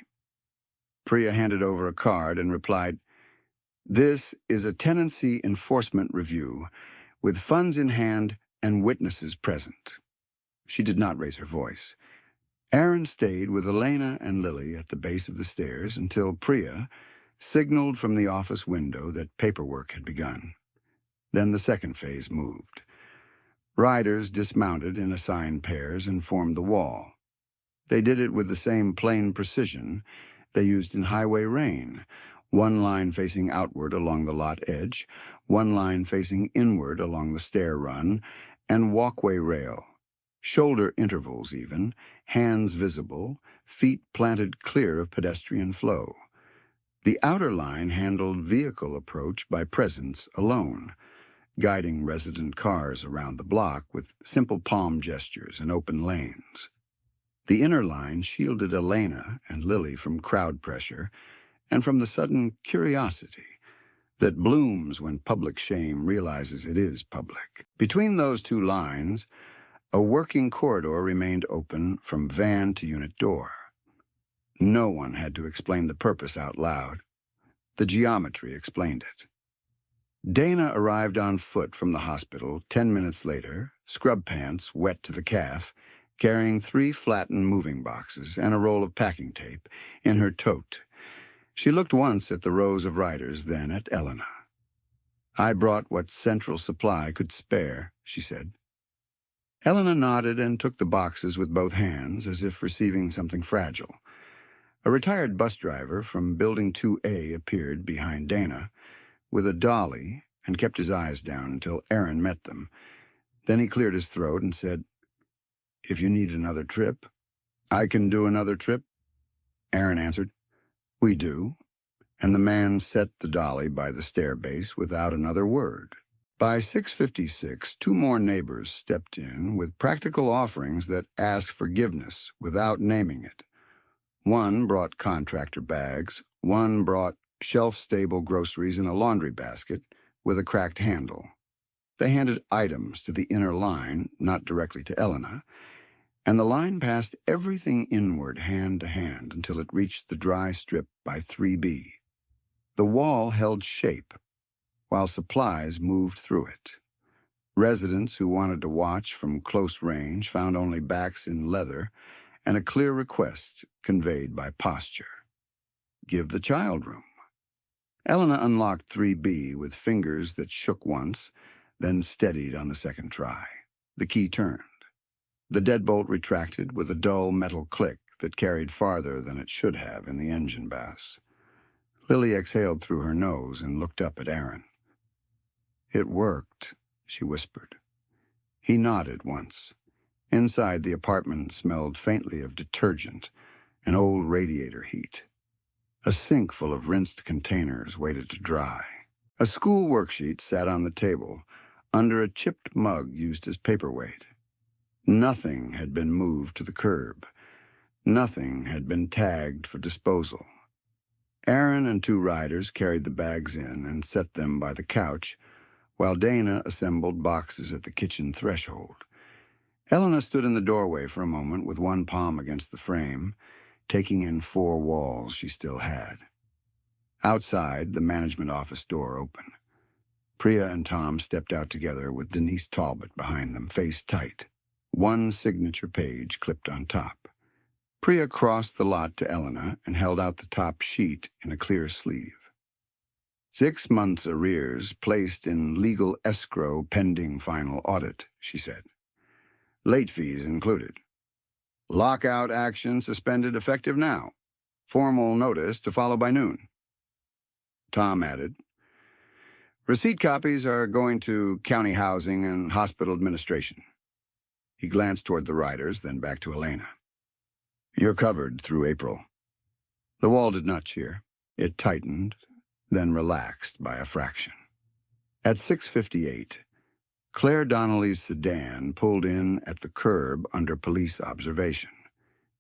Priya handed over a card and replied, "This is a tenancy enforcement review with funds in hand and witnesses present." She did not raise her voice. Aaron stayed with Elena and Lily at the base of the stairs until Priya signaled from the office window that paperwork had begun. Then the second phase moved. Riders dismounted in assigned pairs and formed the wall. They did it with the same plain precision they used in highway rain. One line facing outward along the lot edge, one line facing inward along the stair run, and walkway rail. Shoulder intervals even, hands visible, feet planted clear of pedestrian flow. The outer line handled vehicle approach by presence alone, guiding resident cars around the block with simple palm gestures and open lanes. The inner line shielded Elena and Lily from crowd pressure and from the sudden curiosity that blooms when public shame realizes it is public. Between those two lines, a working corridor remained open from van to unit door. No one had to explain the purpose out loud. The geometry explained it. Dana arrived on foot from the hospital 10 minutes later, scrub pants wet to the calf, carrying 3 flattened moving boxes and a roll of packing tape in her tote. She looked once at the rows of riders, then at Elena. "I brought what Central Supply could spare," she said. Elena nodded and took the boxes with both hands, as if receiving something fragile. A retired bus driver from Building 2A appeared behind Dana with a dolly and kept his eyes down until Aaron met them. Then he cleared his throat and said, "If you need another trip." "I can do another trip," Aaron answered. "We do," and the man set the dolly by the stair base without another word. By 6:56, 2 more neighbors stepped in with practical offerings that asked forgiveness without naming it. One brought contractor bags, one brought shelf-stable groceries in a laundry basket with a cracked handle. They handed items to the inner line, not directly to Elena, and the line passed everything inward hand to hand until it reached the dry strip by 3B. The wall held shape, while supplies moved through it. Residents who wanted to watch from close range found only backs in leather and a clear request conveyed by posture. "Give the child room." Elena unlocked 3B with fingers that shook once, then steadied on the second try. The key turned. The deadbolt retracted with a dull metal click that carried farther than it should have in the engine bass. Lily exhaled through her nose and looked up at Aaron. "It worked," she whispered. He nodded once. Inside, the apartment smelled faintly of detergent and old radiator heat. A sink full of rinsed containers waited to dry. A school worksheet sat on the table, under a chipped mug used as paperweight. Nothing had been moved to the curb. Nothing had been tagged for disposal. Aaron and 2 riders carried the bags in and set them by the couch, while Dana assembled boxes at the kitchen threshold. Elena stood in the doorway for a moment with one palm against the frame, taking in 4 walls she still had. Outside, the management office door opened. Priya and Tom stepped out together with Denise Talbot behind them, face tight. One signature page clipped on top. Priya crossed the lot to Elena and held out the top sheet in a clear sleeve. 6 months arrears placed in legal escrow pending final audit, she said. Late fees included. Lockout action suspended effective now. Formal notice to follow by noon. Tom added, "Receipt copies are going to County Housing and Hospital Administration." He glanced toward the riders, then back to Elena. "You're covered through April." The wall did not cheer. It tightened, then relaxed by a fraction. At 6:58, Claire Donnelly's sedan pulled in at the curb under police observation.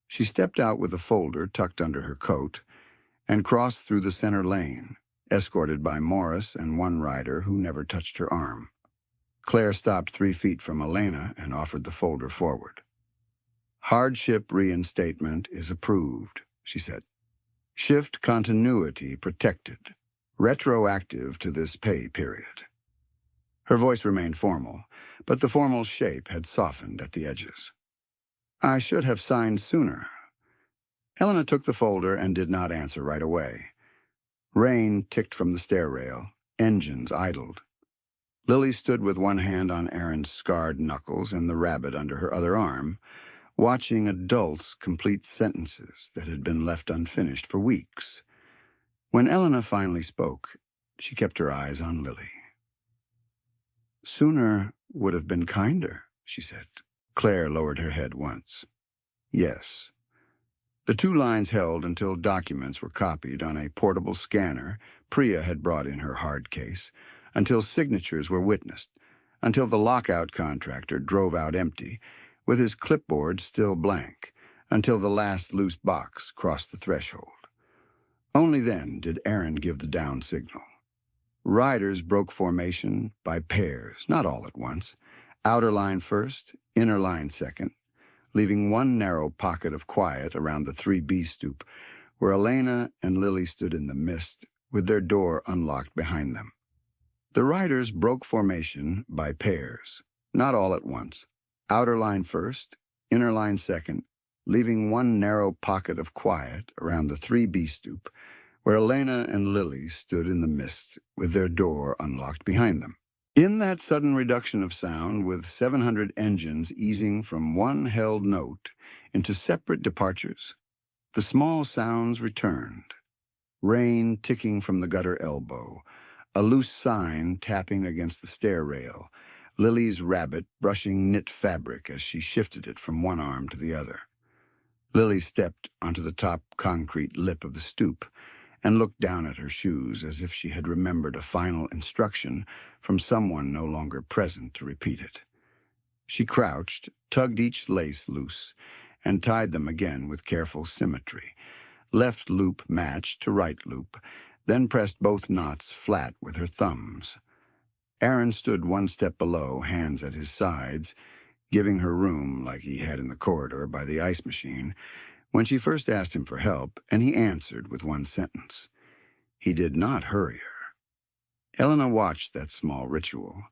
She stepped out with a folder tucked under her coat and crossed through the center lane, escorted by Morris and one rider who never touched her arm. Claire stopped 3 feet from Elena and offered the folder forward. "Hardship reinstatement is approved," she said. "Shift continuity protected, retroactive to this pay period." Her voice remained formal, but the formal shape had softened at the edges. "I should have signed sooner." Elena took the folder and did not answer right away. Rain ticked from the stair rail. Engines idled. Lily stood with one hand on Aaron's scarred knuckles and the rabbit under her other arm, watching adults complete sentences that had been left unfinished for weeks. When Elena finally spoke, she kept her eyes on Lily. "Sooner would have been kinder," she said. Claire lowered her head once. "Yes." The 2 lines held until documents were copied on a portable scanner Priya had brought in her hard case, until signatures were witnessed, until the lockout contractor drove out empty, with his clipboard still blank, until the last loose box crossed the threshold. Only then did Aaron give the down signal. Riders broke formation by pairs, not all at once. Outer line first, inner line second, leaving one narrow pocket of quiet around the 3B stoop, where Elena and Lily stood in the mist, with their door unlocked behind them. The riders broke formation by pairs, not all at once. Outer line first, inner line second, leaving one narrow pocket of quiet around the 3B stoop, where Elena and Lily stood in the mist, with their door unlocked behind them. In that sudden reduction of sound, with 700 engines easing from one held note into separate departures, the small sounds returned. Rain ticking from the gutter elbow, a loose sign tapping against the stair rail, Lily's rabbit brushing knit fabric as she shifted it from one arm to the other. Lily stepped onto the top concrete lip of the stoop and looked down at her shoes as if she had remembered a final instruction from someone no longer present to repeat it. She crouched, tugged each lace loose, and tied them again with careful symmetry. Left loop matched to right loop, then pressed both knots flat with her thumbs. Aaron stood one step below, hands at his sides, giving her room like he had in the corridor by the ice machine, when she first asked him for help, and he answered with one sentence. He did not hurry her. Elena watched that small ritual,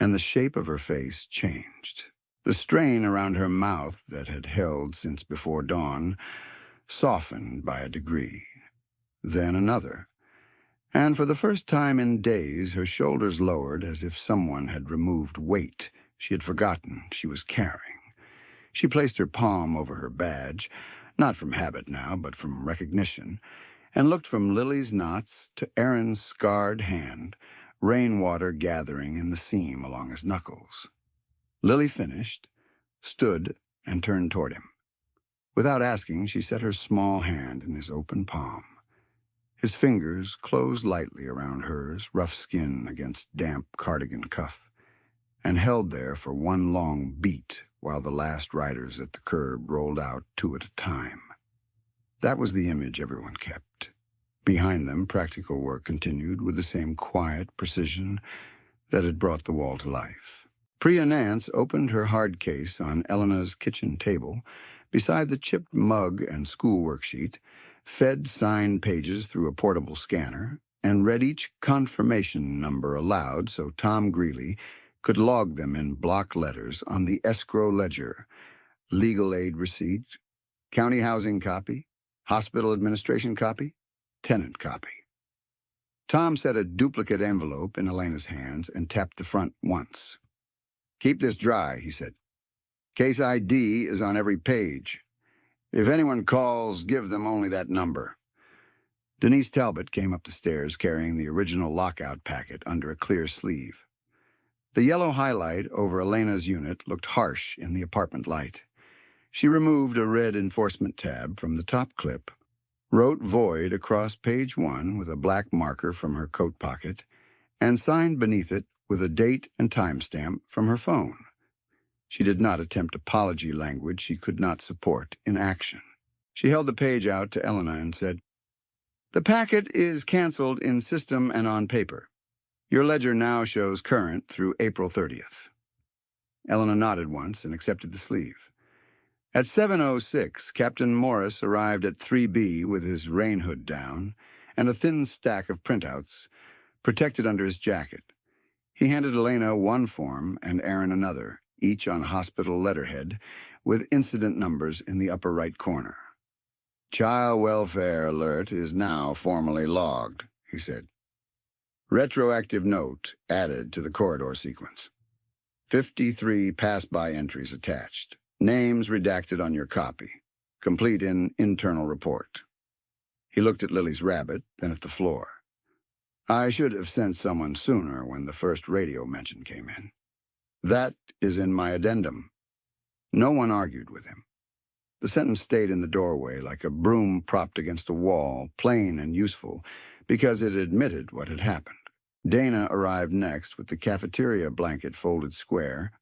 and the shape of her face changed. The strain around her mouth that had held since before dawn softened by a degree, then another, and for the first time in days her shoulders lowered as if someone had removed weight she had forgotten she was carrying. She placed her palm over her badge, not from habit now, but from recognition, and looked from Lily's knots to Aaron's scarred hand, rainwater gathering in the seam along his knuckles. Lily finished, stood, and turned toward him. Without asking, she set her small hand in his open palm. His fingers closed lightly around hers, rough skin against damp cardigan cuff, and held there for one long beat while the last riders at the curb rolled out 2 at a time. That was the image everyone kept. Behind them, practical work continued with the same quiet precision that had brought the wall to life. Priya Nance opened her hard case on Elena's kitchen table beside the chipped mug and school worksheet, fed signed pages through a portable scanner, and read each confirmation number aloud so Tom Greeley could log them in block letters on the escrow ledger: legal aid receipt, county housing copy, hospital administration copy, tenant copy. Tom set a duplicate envelope in Elena's hands and tapped the front once. "Keep this dry," he said. "Case ID is on every page. If anyone calls, give them only that number." Denise Talbot came up the stairs carrying the original lockout packet under a clear sleeve. The yellow highlight over Elena's unit looked harsh in the apartment light. She removed a red enforcement tab from the top clip, wrote void across page 1 with a black marker from her coat pocket, and signed beneath it with a date and timestamp from her phone. She did not attempt apology language she could not support in action. She held the page out to Elena and said, "The packet is canceled in system and on paper. Your ledger now shows current through April 30th. Elena nodded once and accepted the sleeve. At 7:06, Captain Morris arrived at 3B with his rain hood down and a thin stack of printouts protected under his jacket. He handed Elena one form and Aaron another, each on hospital letterhead, with incident numbers in the upper right corner. "Child welfare alert is now formally logged," he said. "Retroactive note added to the corridor sequence. 53 pass-by entries attached. Names redacted on your copy. Complete in internal report. He looked at Lily's rabbit, then at the floor. I should have sent someone sooner when the first radio mention came in. That is in my addendum. No one argued with him. The sentence stayed in the doorway like a broom propped against a wall, plain and useful, because it admitted what had happened. Dana arrived next with the cafeteria blanket folded square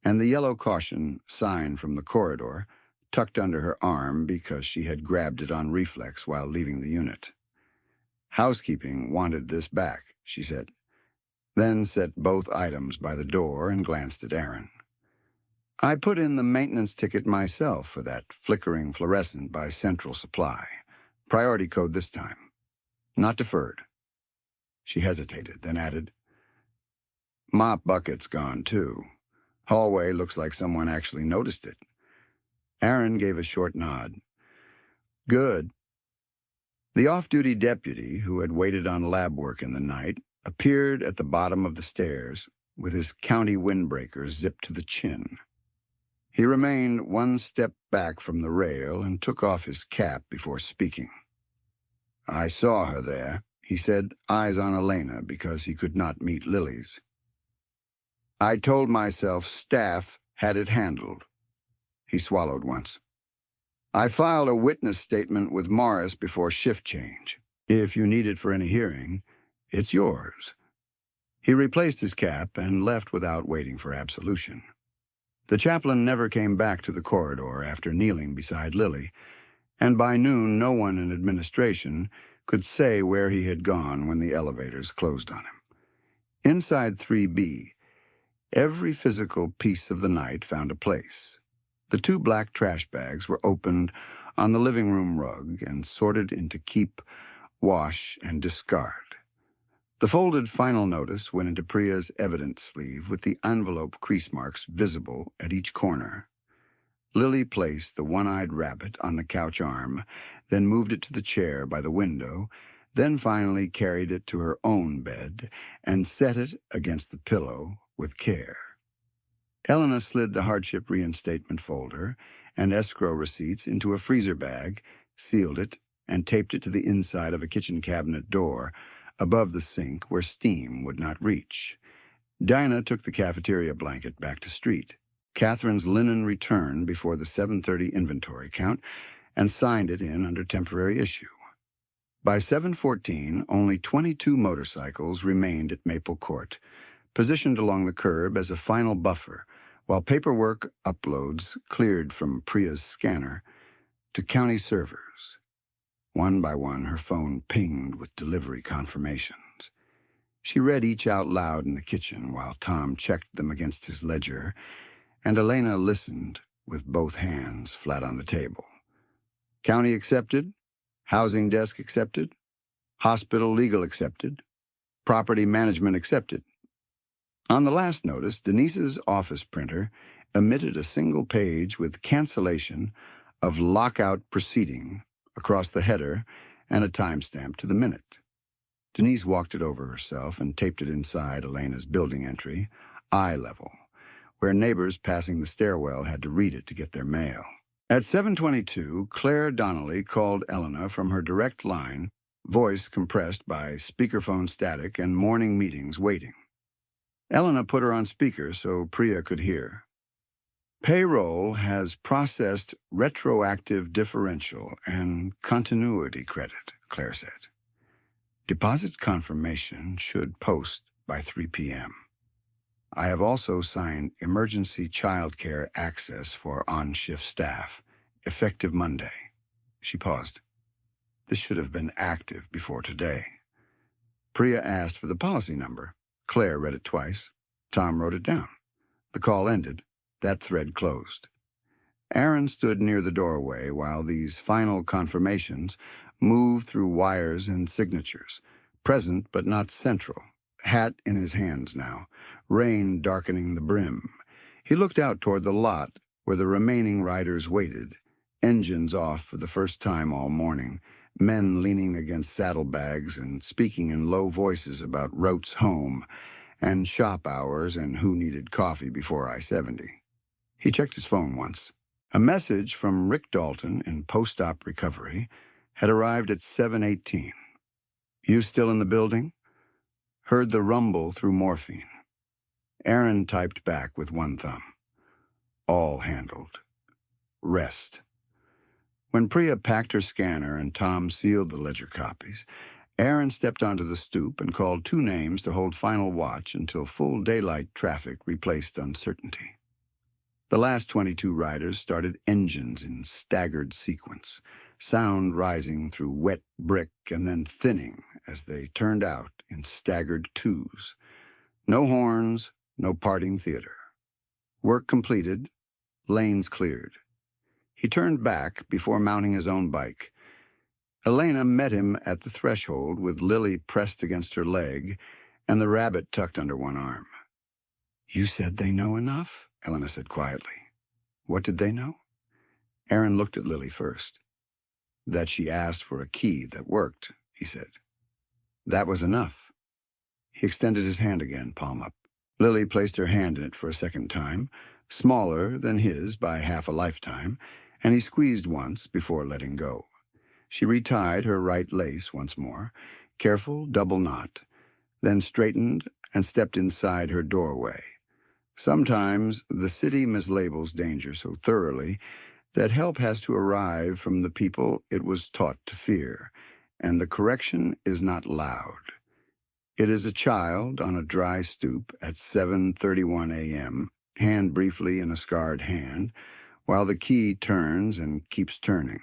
and the yellow caution sign from the corridor tucked under her arm because she had grabbed it on reflex while leaving the unit. Housekeeping wanted this back, she said, then set both items by the door and glanced at Aaron. I put in the maintenance ticket myself for that flickering fluorescent by Central Supply. Priority code this time. Not deferred. She hesitated, then added, Mop bucket's gone, too. Hallway looks like someone actually noticed it. Aaron gave a short nod. Good. The off-duty deputy, who had waited on lab work in the night, appeared at the bottom of the stairs with his county windbreaker zipped to the chin. He remained one step back from the rail and took off his cap before speaking. I saw her there, he said, eyes on Elena because he could not meet Lily's. I told myself staff had it handled. He swallowed once. I filed a witness statement with Morris before shift change. If you need it for any hearing, it's yours. He replaced his cap and left without waiting for absolution. The chaplain never came back to the corridor after kneeling beside Lily, and by noon no one in administration could say where he had gone when the elevators closed on him. Inside 3B, every physical piece of the night found a place. The 2 black trash bags were opened on the living room rug and sorted into keep, wash, and discard. The folded final notice went into Priya's evidence sleeve with the envelope crease marks visible at each corner. Lily placed the one-eyed rabbit on the couch arm, then moved it to the chair by the window, then finally carried it to her own bed and set it against the pillow with care. Elena slid the hardship reinstatement folder and escrow receipts into a freezer bag, sealed it, and taped it to the inside of a kitchen cabinet door above the sink where steam would not reach. Dinah took the cafeteria blanket back to street. Catherine's linen returned before the 7:30 inventory count and signed it in under temporary issue. By 7:14, only 22 motorcycles remained at Maple Court, positioned along the curb as a final buffer, while paperwork uploads cleared from Priya's scanner to county servers. One by one, her phone pinged with delivery confirmations. She read each out loud in the kitchen while Tom checked them against his ledger, and Elena listened with both hands flat on the table. County accepted, housing desk accepted, hospital legal accepted, property management accepted. On the last notice, Denise's office printer emitted a single page with cancellation of lockout proceeding across the header and a timestamp to the minute. Denise walked it over herself and taped it inside Elena's building entry, eye level, where neighbors passing the stairwell had to read it to get their mail. At 7:22, Claire Donnelly called Elena from her direct line, voice compressed by speakerphone static and morning meetings waiting. Elena put her on speaker so Priya could hear. Payroll has processed retroactive differential and continuity credit, Claire said. Deposit confirmation should post by 3 p.m. I have also signed emergency childcare access for on-shift staff, effective Monday. She paused. This should have been active before today. Priya asked for the policy number. Claire read it twice. Tom wrote it down. The call ended. That thread closed. Aaron stood near the doorway while these final confirmations moved through wires and signatures, present but not central, hat in his hands now, rain darkening the brim. He looked out toward the lot where the remaining riders waited, engines off for the first time all morning, men leaning against saddlebags and speaking in low voices about Rote's home and shop hours and who needed coffee before I-70. He checked his phone once. A message from Rick Dalton in post-op recovery had arrived at 7:18. You still in the building? Heard the rumble through morphine. Aaron typed back with one thumb. All handled. Rest. When Priya packed her scanner and Tom sealed the ledger copies, Aaron stepped onto the stoop and called 2 names to hold final watch until full daylight traffic replaced uncertainty. The last 22 riders started engines in staggered sequence, sound rising through wet brick and then thinning as they turned out in staggered twos. No horns, no parting theater. Work completed, lanes cleared. He turned back before mounting his own bike. Elena met him at the threshold with Lily pressed against her leg and the rabbit tucked under one arm. You said they know enough? Elena said quietly. What did they know? Aaron looked at Lily first. That she asked for a key that worked, he said. That was enough. He extended his hand again, palm up. Lily placed her hand in it for a second time, smaller than his by half a lifetime, and he squeezed once before letting go. She retied her right lace once more, careful double knot, then straightened and stepped inside her doorway. Sometimes the city mislabels danger so thoroughly that help has to arrive from the people it was taught to fear, and the correction is not loud. It is a child on a dry stoop at 7:31 a.m., hand briefly in a scarred hand, while the key turns and keeps turning.